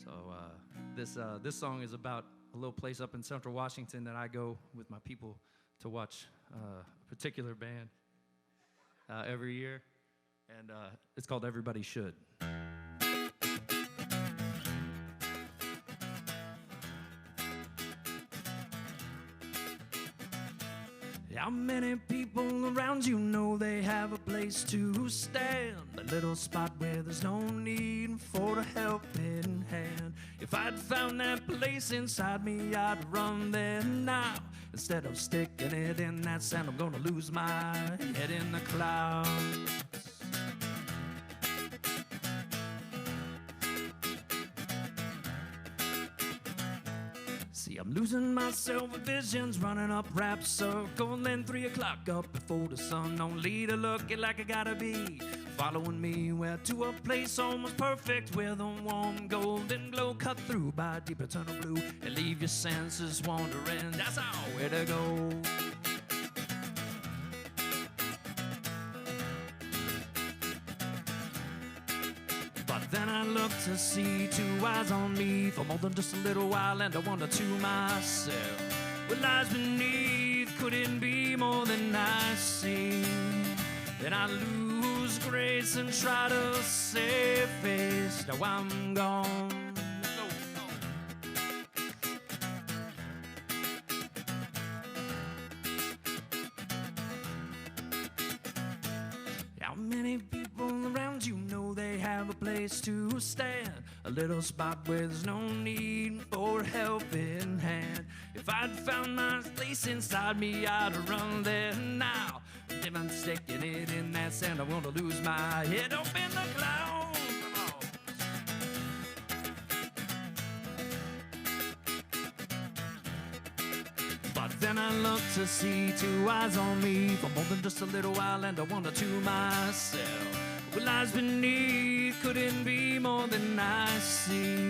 So this song is about a little place up in Central Washington that I go with my people to watch a particular band every year, and it's called Everybody Should. How many people around you know they have a place to stand? A little spot where there's no need for a helping hand. If I'd found that place inside me, I'd run there now. Instead of sticking it in that sand, I'm gonna lose my head in the clouds. See, I'm losing myself with visions, running up rap circle, then 3 o'clock up before the sun don't lead, looking like I gotta be following me where to a place almost perfect, where the warm golden glow cut through by deep eternal blue and leave your senses wandering. That's our way to go. But then I look to see 2 eyes on me for more than just a little while, and I wonder to myself, what lies beneath? Could it be more than I see? Then I lose grace and try to save face. Now I'm gone. How many people around you know they have a place to stand? A little spot where there's no need for a helping hand. If I'd found my place inside me, I'd run there now. If I'm sticking it in that sand, I'm gonna lose my head up in the clouds. But then I look to see 2 eyes on me for more than just a little while, and I wonder to myself, what lies beneath? Couldn't be more than I see.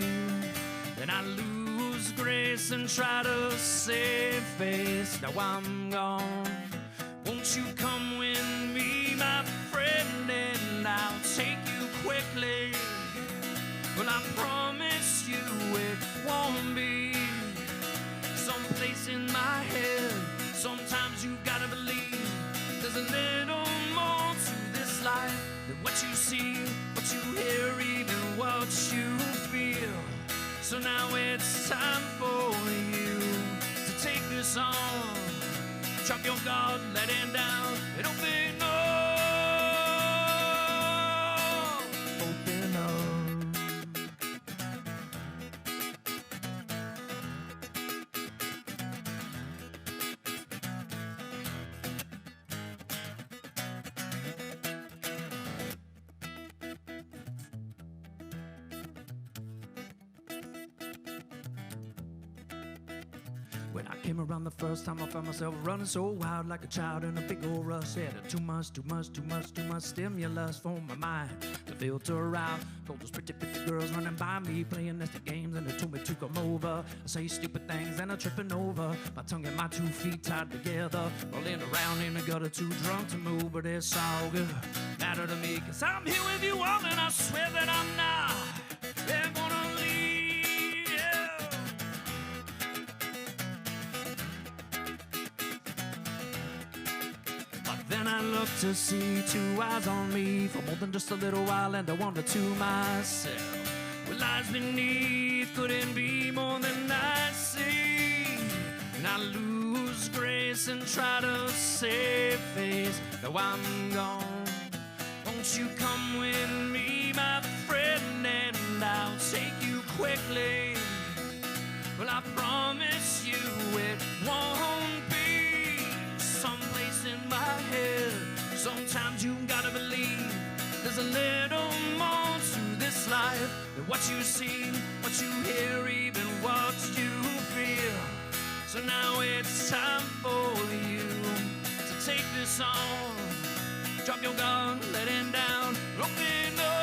Then I lose grace and try to save face. Now I'm gone. Won't you come with me, my friend, and I'll take you quickly. Well, I promise you it won't what you see, what you hear, even what you feel. So now it's time for you to take this on. Drop your guard, let it down, and open up. Open up. When I came around the first time, I found myself running so wild like a child in a big old rush. Yeah, too much stimulus for my mind to filter out. All those pretty girls running by me, playing nasty games, and they told me to come over. I say stupid things and I'm tripping over. My tongue and my 2 feet tied together, rolling around in the gutter, too drunk to move. But it's all good, matter to me, 'cause I'm here with you all, and I swear that I'm not ever gonna leave you. Then I look to see 2 eyes on me for more than just a little while, and I wonder to myself, what lies beneath couldn't be more than I see. And I lose grace and try to save face. Now I'm gone. Won't you come with me, my friend, and I'll take you quickly. Well, I promise you it won't be someplace in my head. Sometimes you gotta believe there's a little more to this life than what you see, what you hear, even what you feel. So now it's time for you to take this on. Drop your gun, let it down, open up.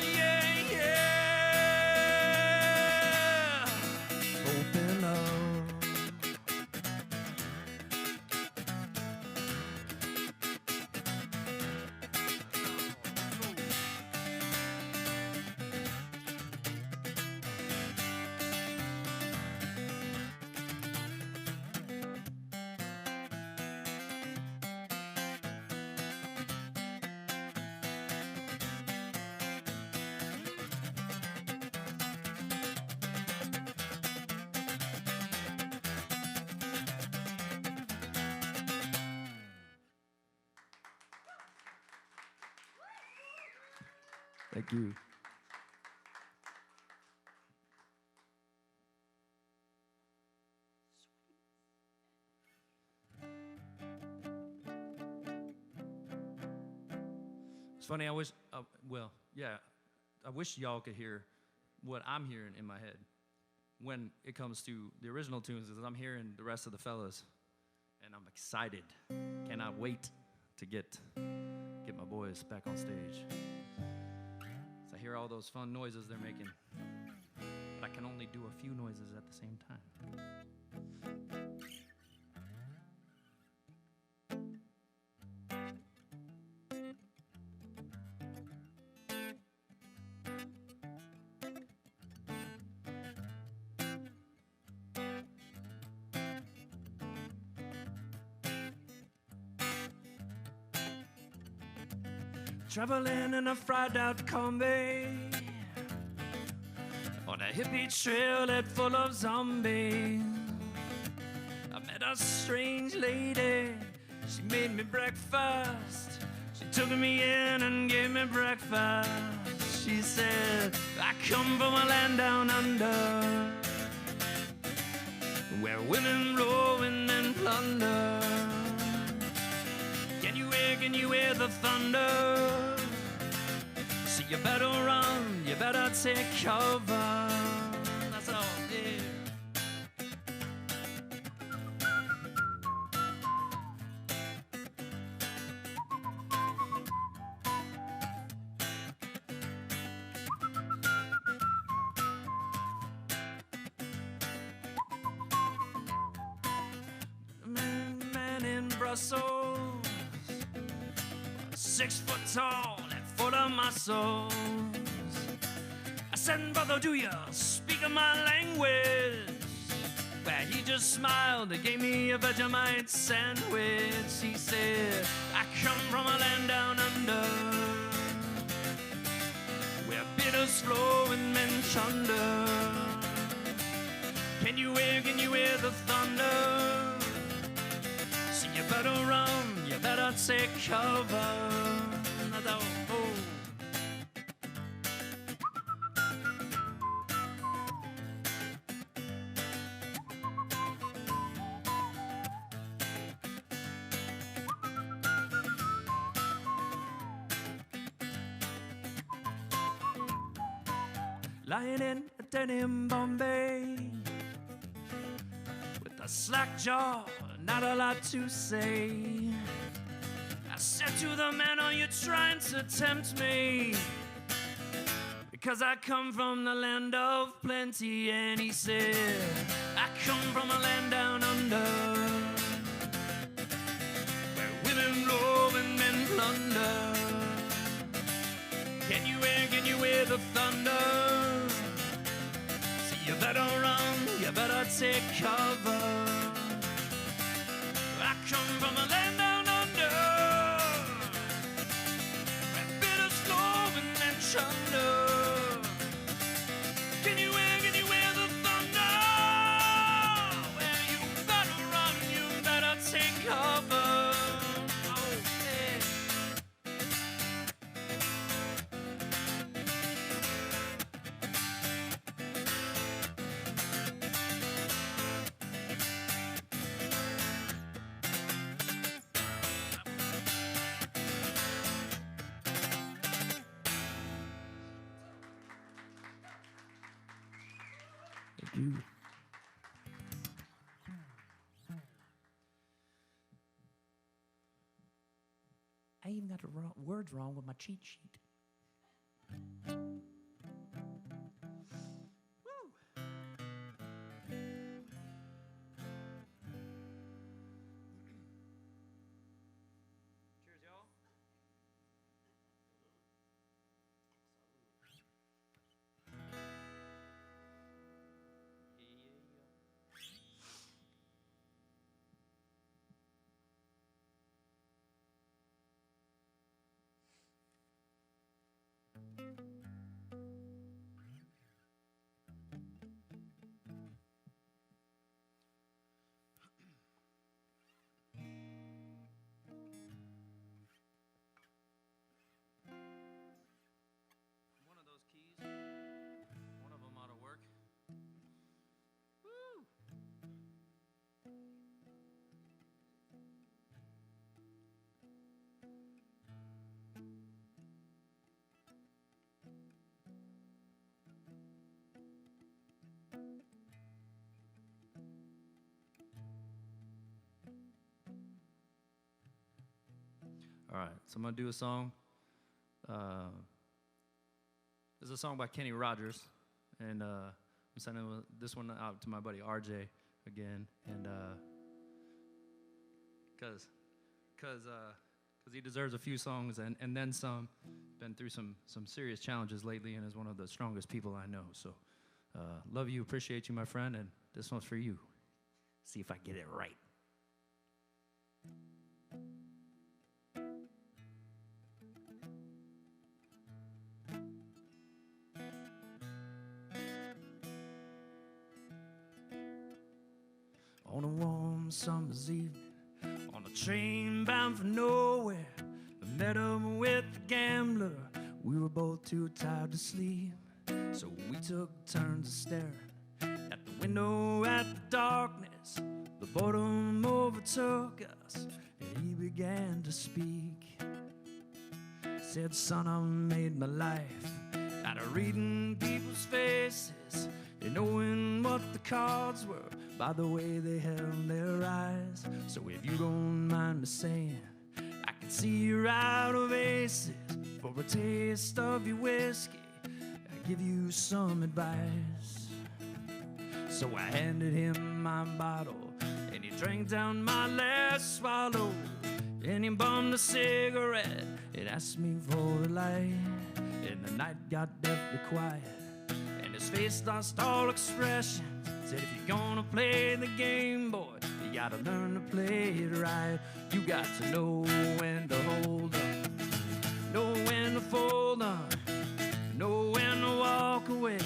Yeah, yeah. Open up. Thank you. It's funny, I wish, I wish y'all could hear what I'm hearing in my head when it comes to the original tunes, because I'm hearing the rest of the fellas, and I'm excited. Cannot wait to get my boys back on stage. I hear all those fun noises they're making, but I can only do a few noises at the same time. Traveling in a fried-out Kombi on a hippie trail that's full of zombies. I met a strange lady. She made me breakfast. She took me in and gave me breakfast. She said, I come from a land down under, where women roll and then plunder. Can you hear the thunder? So you better run, you better take cover. That's all, yeah. Man in Brussels, 6 foot tall and full of muscles. I said, brother, do you speak my language? Well, he just smiled and gave me a Vegemite sandwich. He said, I come better run, you better take cover. Oh. Lying in a den in Bombay with a slack jaw, not a lot to say. I said to the man, are you trying to tempt me? Because I come from the land of plenty. And he said, I come from a land down under, where women rove and men plunder. Can you hear the thunder? So you better run, you better take cover. I come from a land down under, where bitters flow and men chunder. Can you hear the thunder? Well, you better run, you better take cover. Oh, yeah. Thank you. I even got the words wrong with my cheat sheet. Woo. Cheers, y'all. One of those keys, one of them ought to work. Woo! All right, so I'm gonna do a song. This is a song by Kenny Rogers, and I'm sending this one out to my buddy RJ again, and because he deserves a few songs and then some. Been through some serious challenges lately, and is one of the strongest people I know. So, love you, appreciate you, my friend, and this one's for you. See if I get it right. On a warm summer's evening, on a train bound for nowhere, I met up with a gambler. We were both too tired to sleep, so we took turns of staring at the window at the darkness. The boredom overtook us, and he began to speak. Said, son, I made my life out of reading people's faces and knowing what the cards were by the way they held their eyes. So if you don't mind me saying, I can see you're out of aces. For a taste of your whiskey, I give you some advice. So I handed him my bottle, and he drank down my last swallow. And he bummed a cigarette and asked me for a light. And the night got deathly quiet, and his face lost all expression. Said, if you're gonna play the game, boy, you gotta learn to play it right. You got to know when to hold up, know when to fold on, know when to walk away,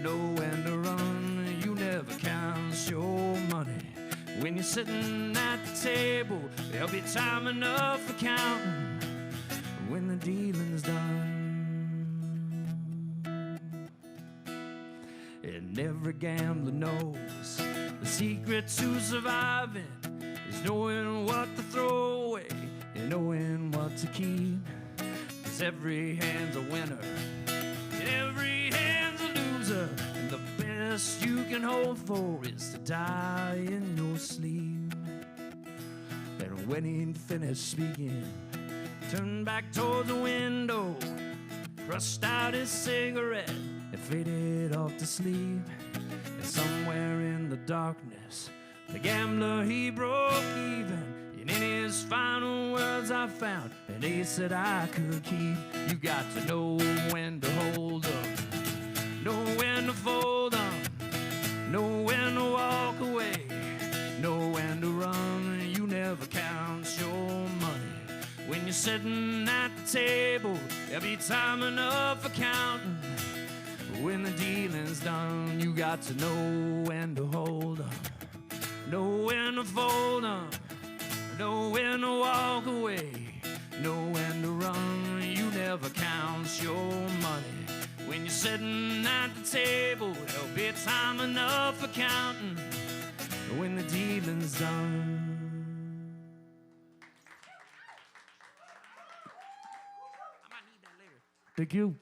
know when to run. You never count your money When you're sitting at the table, there'll be time enough for counting when the dealing's done. And every gambler knows the secret to surviving is knowing what to throw away and knowing what to keep. 'Cause every hand's a winner and every hand's a loser, and the best you can hope for is to die in your sleep. And when he'd finished speaking, turned back towards the window, crushed out his cigarette, and faded off to sleep. And somewhere in the darkness, the gambler, he broke even. And in his final words I found an ace that I could keep. You got to know when to hold up, know when to fold up, know when to walk away, know when to run. You never count your money when you're sitting at the table. There'll be time enough for counting when the dealing's done. You got to know when to hold up, know when to fold up, know when to walk away, know when to run. You never count your money when you're sitting at the table. There'll be time enough for counting when the dealing's done. I might need that later. Thank you.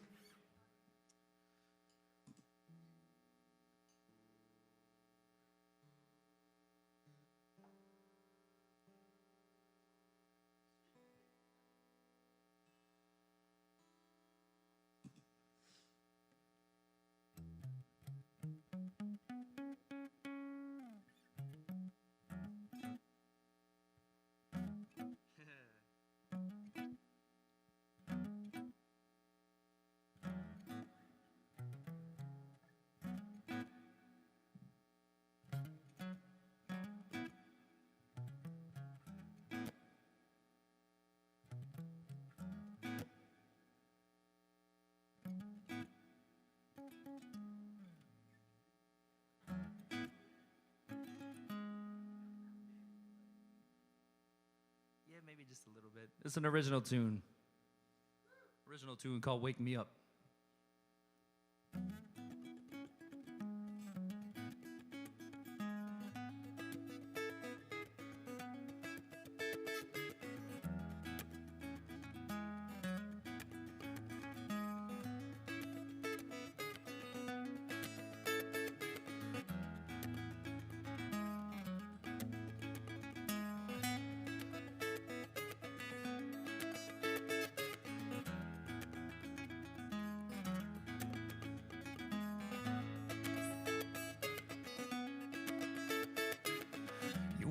Maybe just a little bit. It's an original tune. Original tune called Wake Me Up.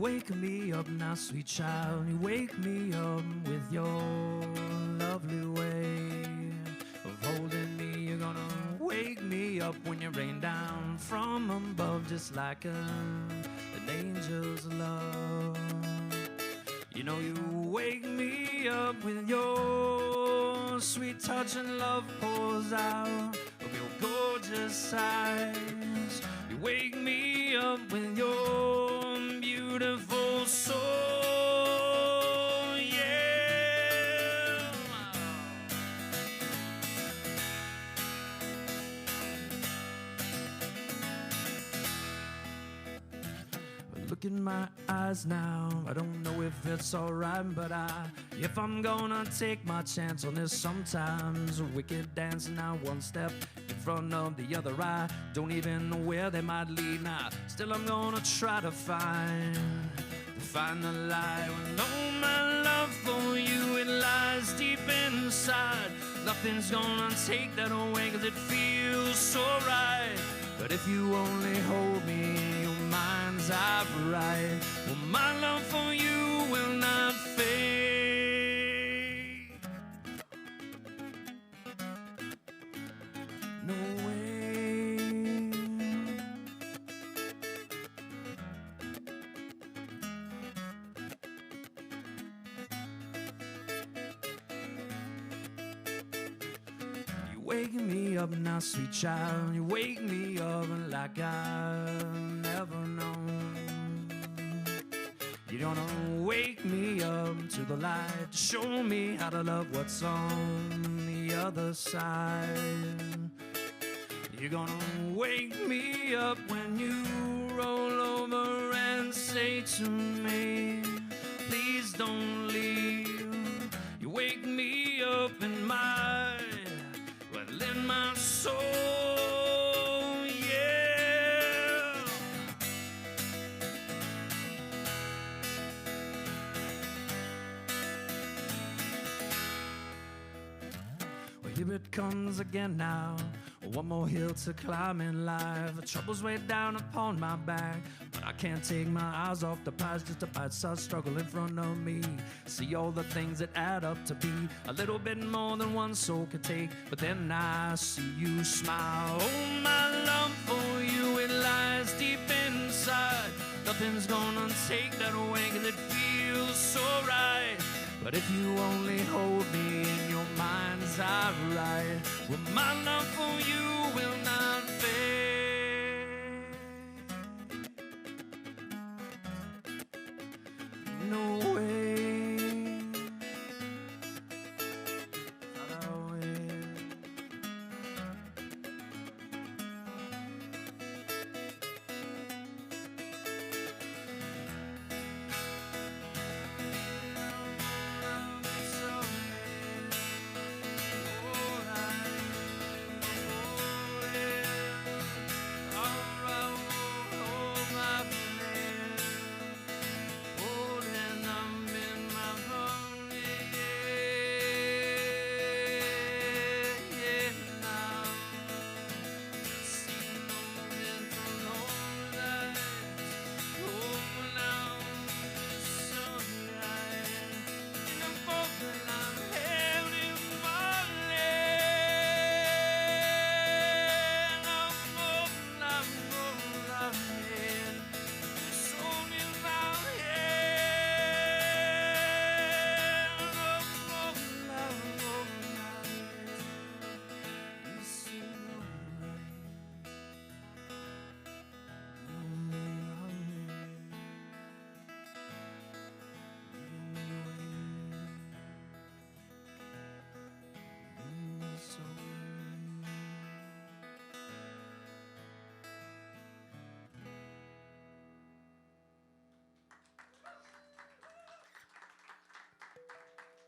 Wake me up now, sweet child. You wake me up with your lovely way of holding me. You're gonna wake me up when you rain down from above, just like an angel's love. You know you wake me up with your sweet touch, and love pours out of your gorgeous eyes. You wake me up with your beautiful soul, yeah. Look in my eyes now, I don't know if it's alright, but if I'm gonna take my chance on this, sometimes a wicked dance, and now one step in front of the other. I don't even know where they might lead now. Still I'm gonna try to find the light. When all my love for you, it lies deep inside. Nothing's gonna take that away, 'cause it feels so right. But if you only hold me in your mind's eye bright, well, my love for you will not fade. No way. You waking me up now, sweet child. You wake me up like I've never known. You're gonna wake me up to the light, show me how to love what's on the other side. You're gonna wake me up when you roll over and say to me, please don't leave. You wake me up in my, well, in my soul, yeah. Well, here it comes again now. One more hill to climb in life. The trouble's way down upon my back, but I can't take my eyes off the prize. Just a bite-sized struggle in front of me. See all the things that add up to be a little bit more than one soul could take. But then I see you smile. Oh, my love for you, it lies deep inside. Nothing's gonna take that away, 'cause it feels so right. But if you only hold me in your mind's eye right, well, my love for you will not fade. No way. Not a way.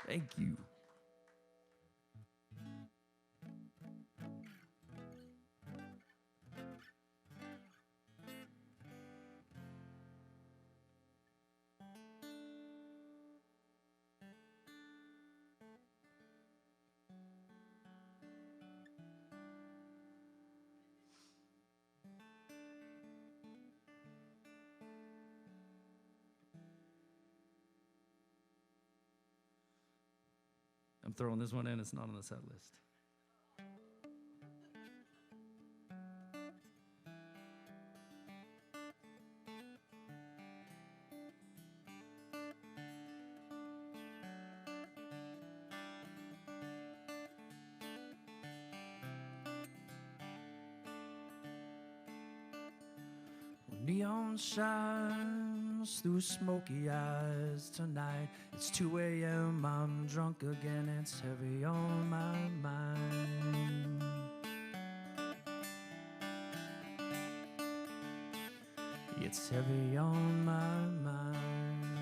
Thank you. I'm throwing this one in, it's not on the set list. Neon shines through smoky eyes tonight. It's 2 a.m., I'm drunk again, it's heavy on my mind. It's heavy on my mind.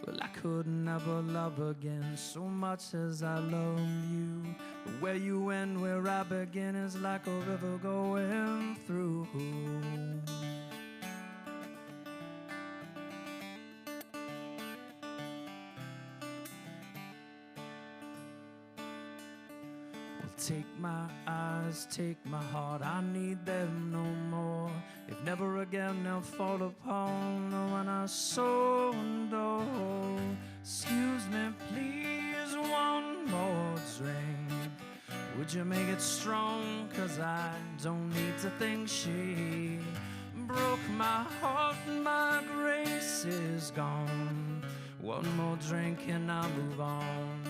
Well, I could never love again so much as I love you. But where you end, where I begin is like a river going through. Take my eyes, take my heart, I need them no more. If never again they'll fall upon when I so adore. Excuse me, please, one more drink. Would you make it strong? 'Cause I don't need to think she broke my heart, my grace is gone. One more drink and I move on.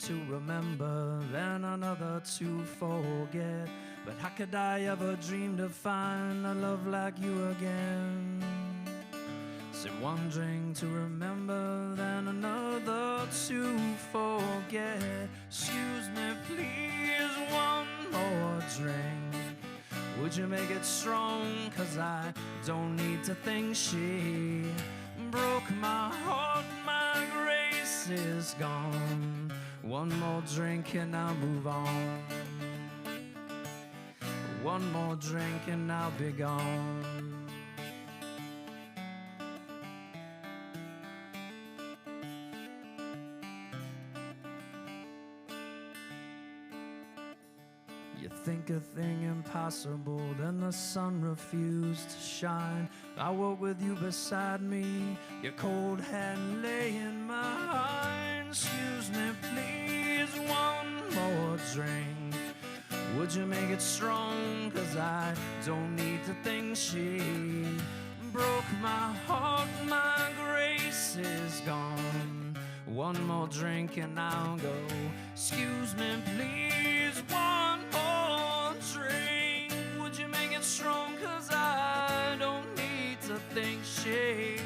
to remember than another to forget. But how could I ever dream to find a love like you again? Said one drink to remember than another to forget. Excuse me, please, one more drink. Would you make it strong? 'Cause I don't need to think she broke my heart, my grace is gone. One more drink and I'll move on. One more drink and I'll be gone. You think a thing impossible, then the sun refused to shine. I walk with you beside me, your cold hand lay in mine. Excuse me, please, one more drink. Would you make it strong? 'Cause I don't need to think she broke my heart, my grace is gone. One more drink and I'll go. Excuse me, please, one more drink. Would you make it strong? 'Cause I don't need to think she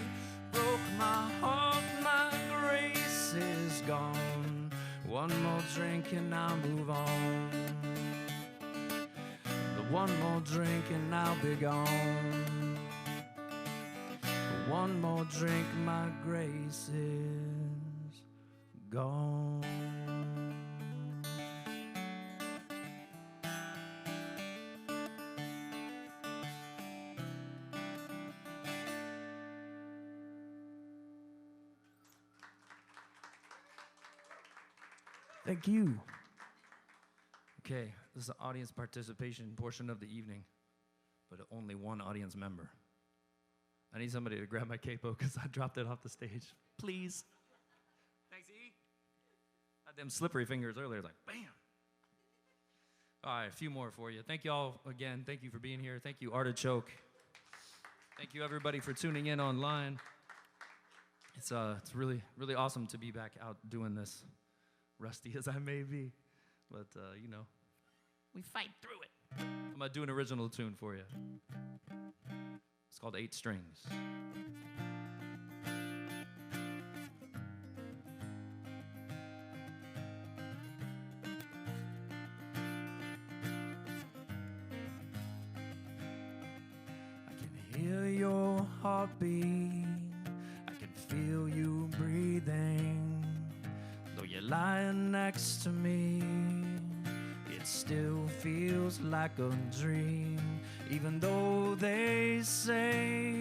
broke my heart, my grace is gone. One more drink and I'll move on. One more drink and I'll be gone. One more drink, my grace is gone. Thank you. Okay, this is the audience participation portion of the evening, but only one audience member. I need somebody to grab my capo because I dropped it off the stage. Please. Thanks, E. Had them slippery fingers earlier, like bam. All right, a few more for you. Thank you all again. Thank you for being here. Thank you, Artichoke. Thank you, everybody, for tuning in online. It's really, really awesome to be back out doing this, rusty as I may be. But, you know, we fight through it. I'm going to do an original tune for you. It's called 8 Strings. I can hear your heartbeat. I can feel you breathing. Though you're lying next to me, it still feels like a dream. Even though they say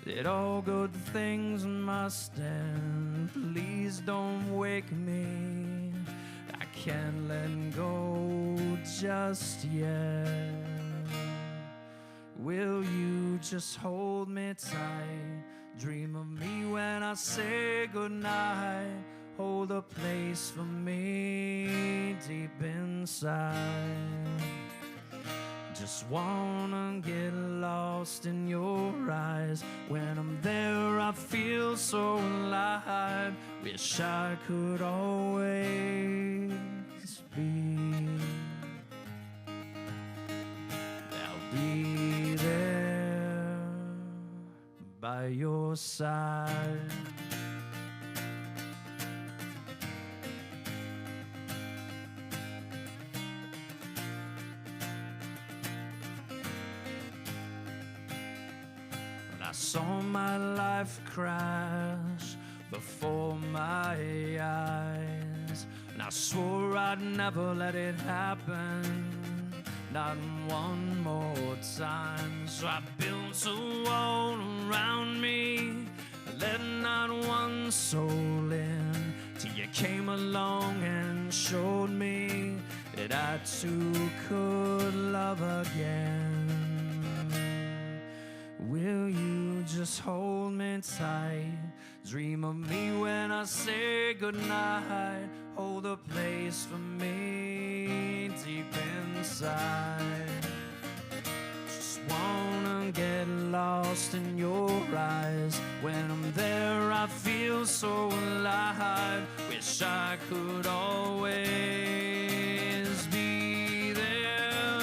that all good things must end, please don't wake me. I can't let go just yet. Will you just hold me tight? Dream of me when I say goodnight. Hold a place for me deep inside. Just wanna get lost in your eyes. When I'm there, I feel so alive. Wish I could always be. I'll be there by your side. I saw my life crash before my eyes, and I swore I'd never let it happen, not one more time. So I built a wall around me, let not one soul in, till you came along and showed me that I too could love again. Will you just hold me tight? Dream of me when I say goodnight. Hold a place for me deep inside. Just wanna get lost in your eyes. When I'm there, I feel so alive. Wish I could always be there.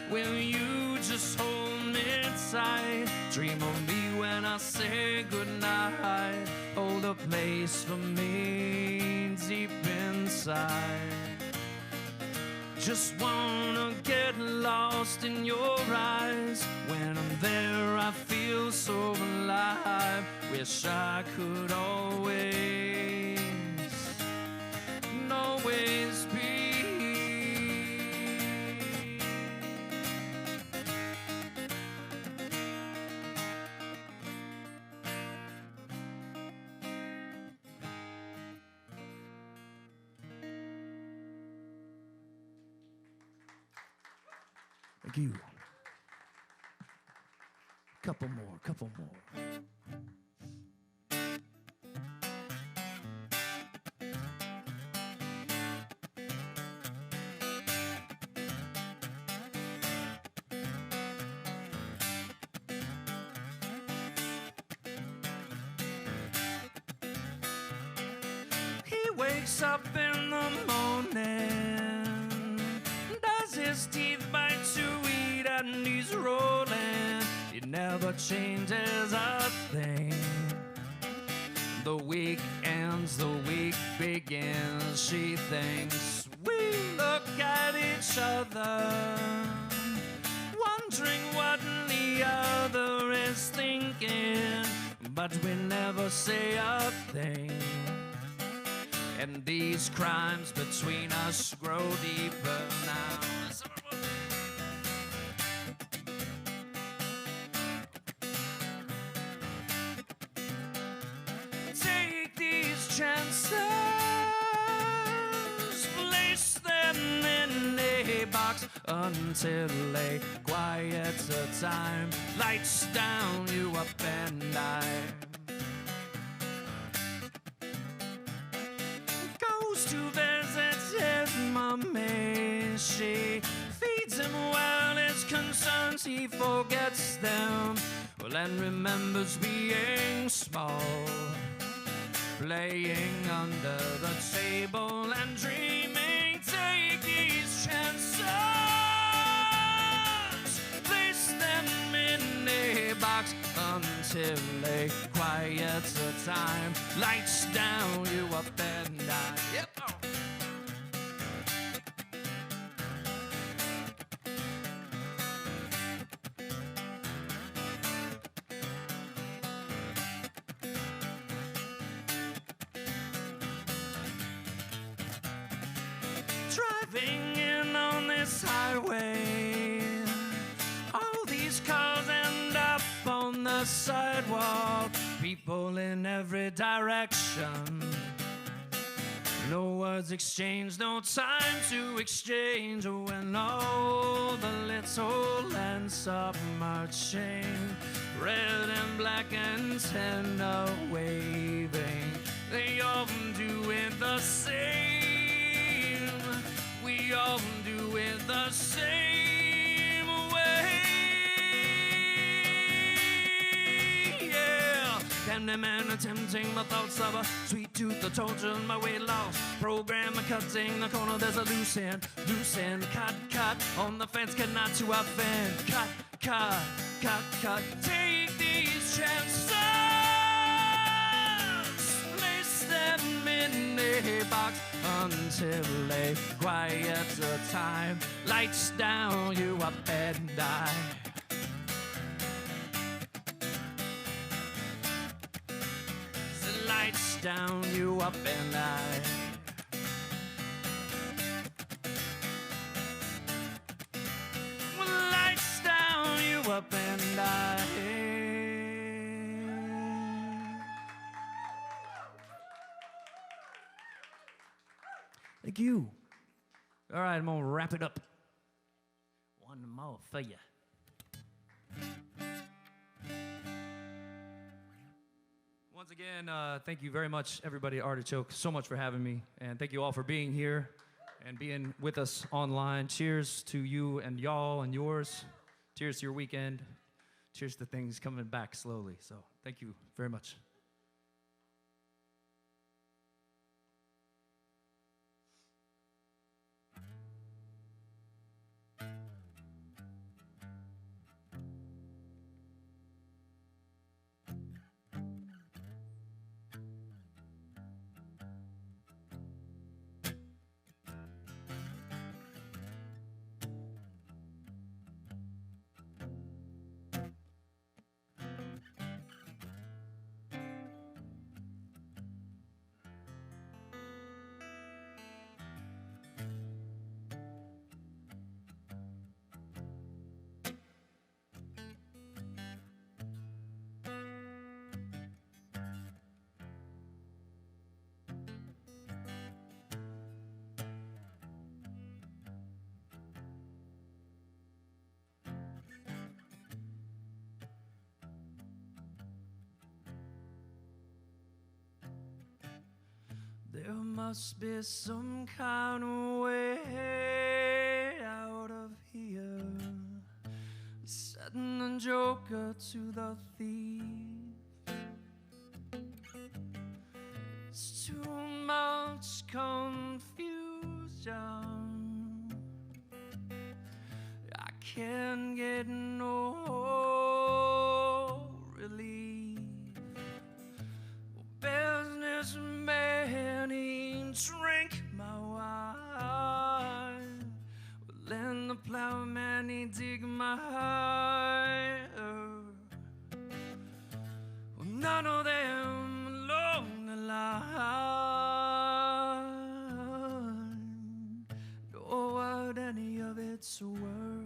Will you just hold me tight? Dream of me when I say goodnight. Hold a place for me deep inside. Just wanna get lost in your eyes. When I'm there, I feel so alive. Wish I could always be. Thank you. Couple more. He wakes up in the morning, does his teeth bite to eat, and he's rolling. He never changes a thing. The week ends, the week begins. She thinks we look at each other, wondering what the other is thinking, but we never say a thing. And these crimes between us grow deeper now. Take these chances, place them in a box until a quieter time lights down you up and I. To visit his mommy, she feeds him while his concerns he forgets them, well, and remembers being small, playing under the table and dreaming. Take these chances, place them in a box until a quieter time lights down you up and I. Yep. Driving in on this highway, all these cars end up on the sidewalk, people in every direction. No words exchanged, no time to exchange. When all the little lands are marching, red and black and tender waving, they all do it the same. We all do it the same way. Yeah. Candyman attempting the thoughts of a sweet tooth, the torture, my weight loss program, cutting the corner, there's a loose end, cut, on the fence, cannot to offend, cut, take these chances, place them in a box until a quieter time lights down you up and I. The lights down you up and I. Well, lights down you up and I. Thank you. All right, I'm gonna wrap it up. One more for you. Once again, thank you very much, everybody at Artichoke, so much for having me, and thank you all for being here and being with us online. Cheers to you and y'all and yours. Cheers to your weekend. Cheers to things coming back slowly. So thank you very much. There must be some kind of way out of here. Setting the joker to the thief. It's too much confusion. I can't get no relief. Businessman, he drink my wine. Well, the plowman, he dig my heart. Well, none of them along the line know what any of it's worth.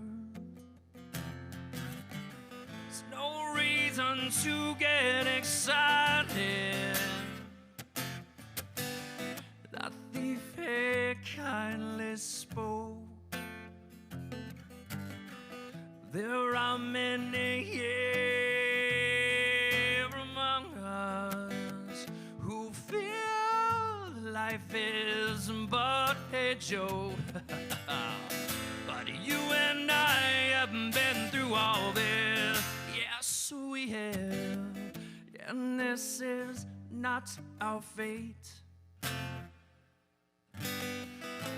There's no reason to get excited. That thief had kindly spoke. There are many here among us who feel life is but a joke. But you and I haven't been through all this. Yes, we have. And this is not our fate.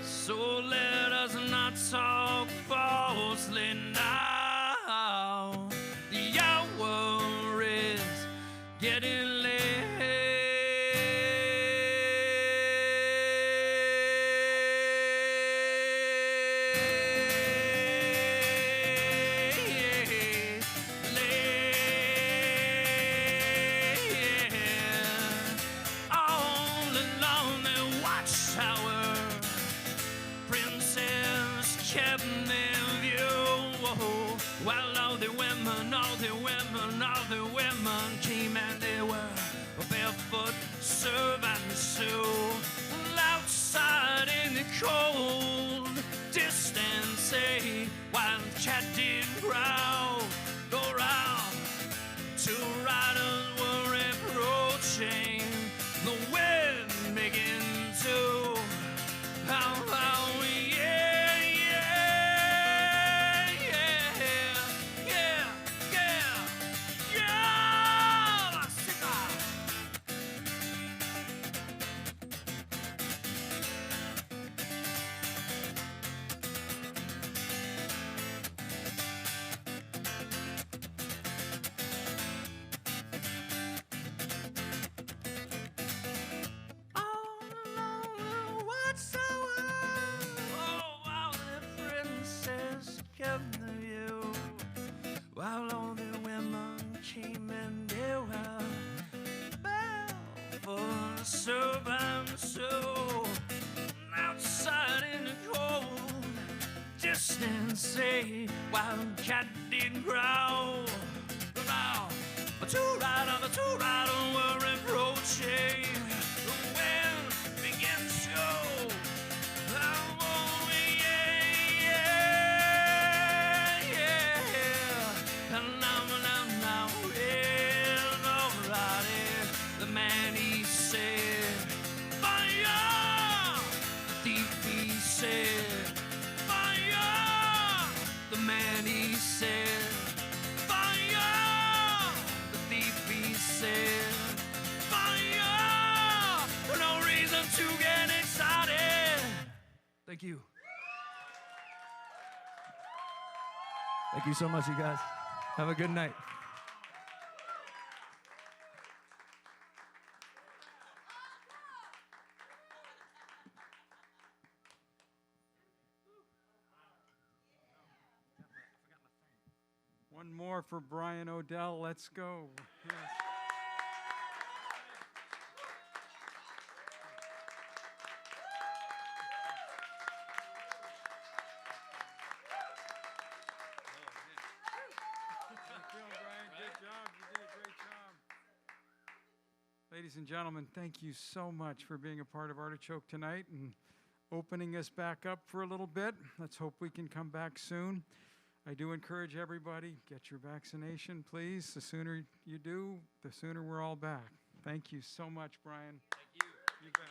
So let us not talk falsely now. The hour is getting late. All along the watchtower, princess kept their view. While all the women came and they were barefoot, serving Sue. Outside in the cold distance, a wild cat did growl. Go round, two riders were approaching. The wind began to howl. While all the women came and they were barefoot, serving so. Outside in the cold distance, a wild cat did growl. The two riders were approaching. The wind began to show. The man he said, fire! The thief he said, fire! The man he said, fire! The thief he said, fire! No reason to get excited. Thank you. Thank you so much, you guys. Have a good night. One more for Brian Odell. Let's go. Yes. Good job. You did a great job. Ladies and gentlemen, thank you so much for being a part of Artichoke tonight and opening us back up for a little bit. Let's hope we can come back soon. I do encourage everybody, get your vaccination, please. The sooner you do, the sooner we're all back. Thank you so much, Brian. Thank you. You bet.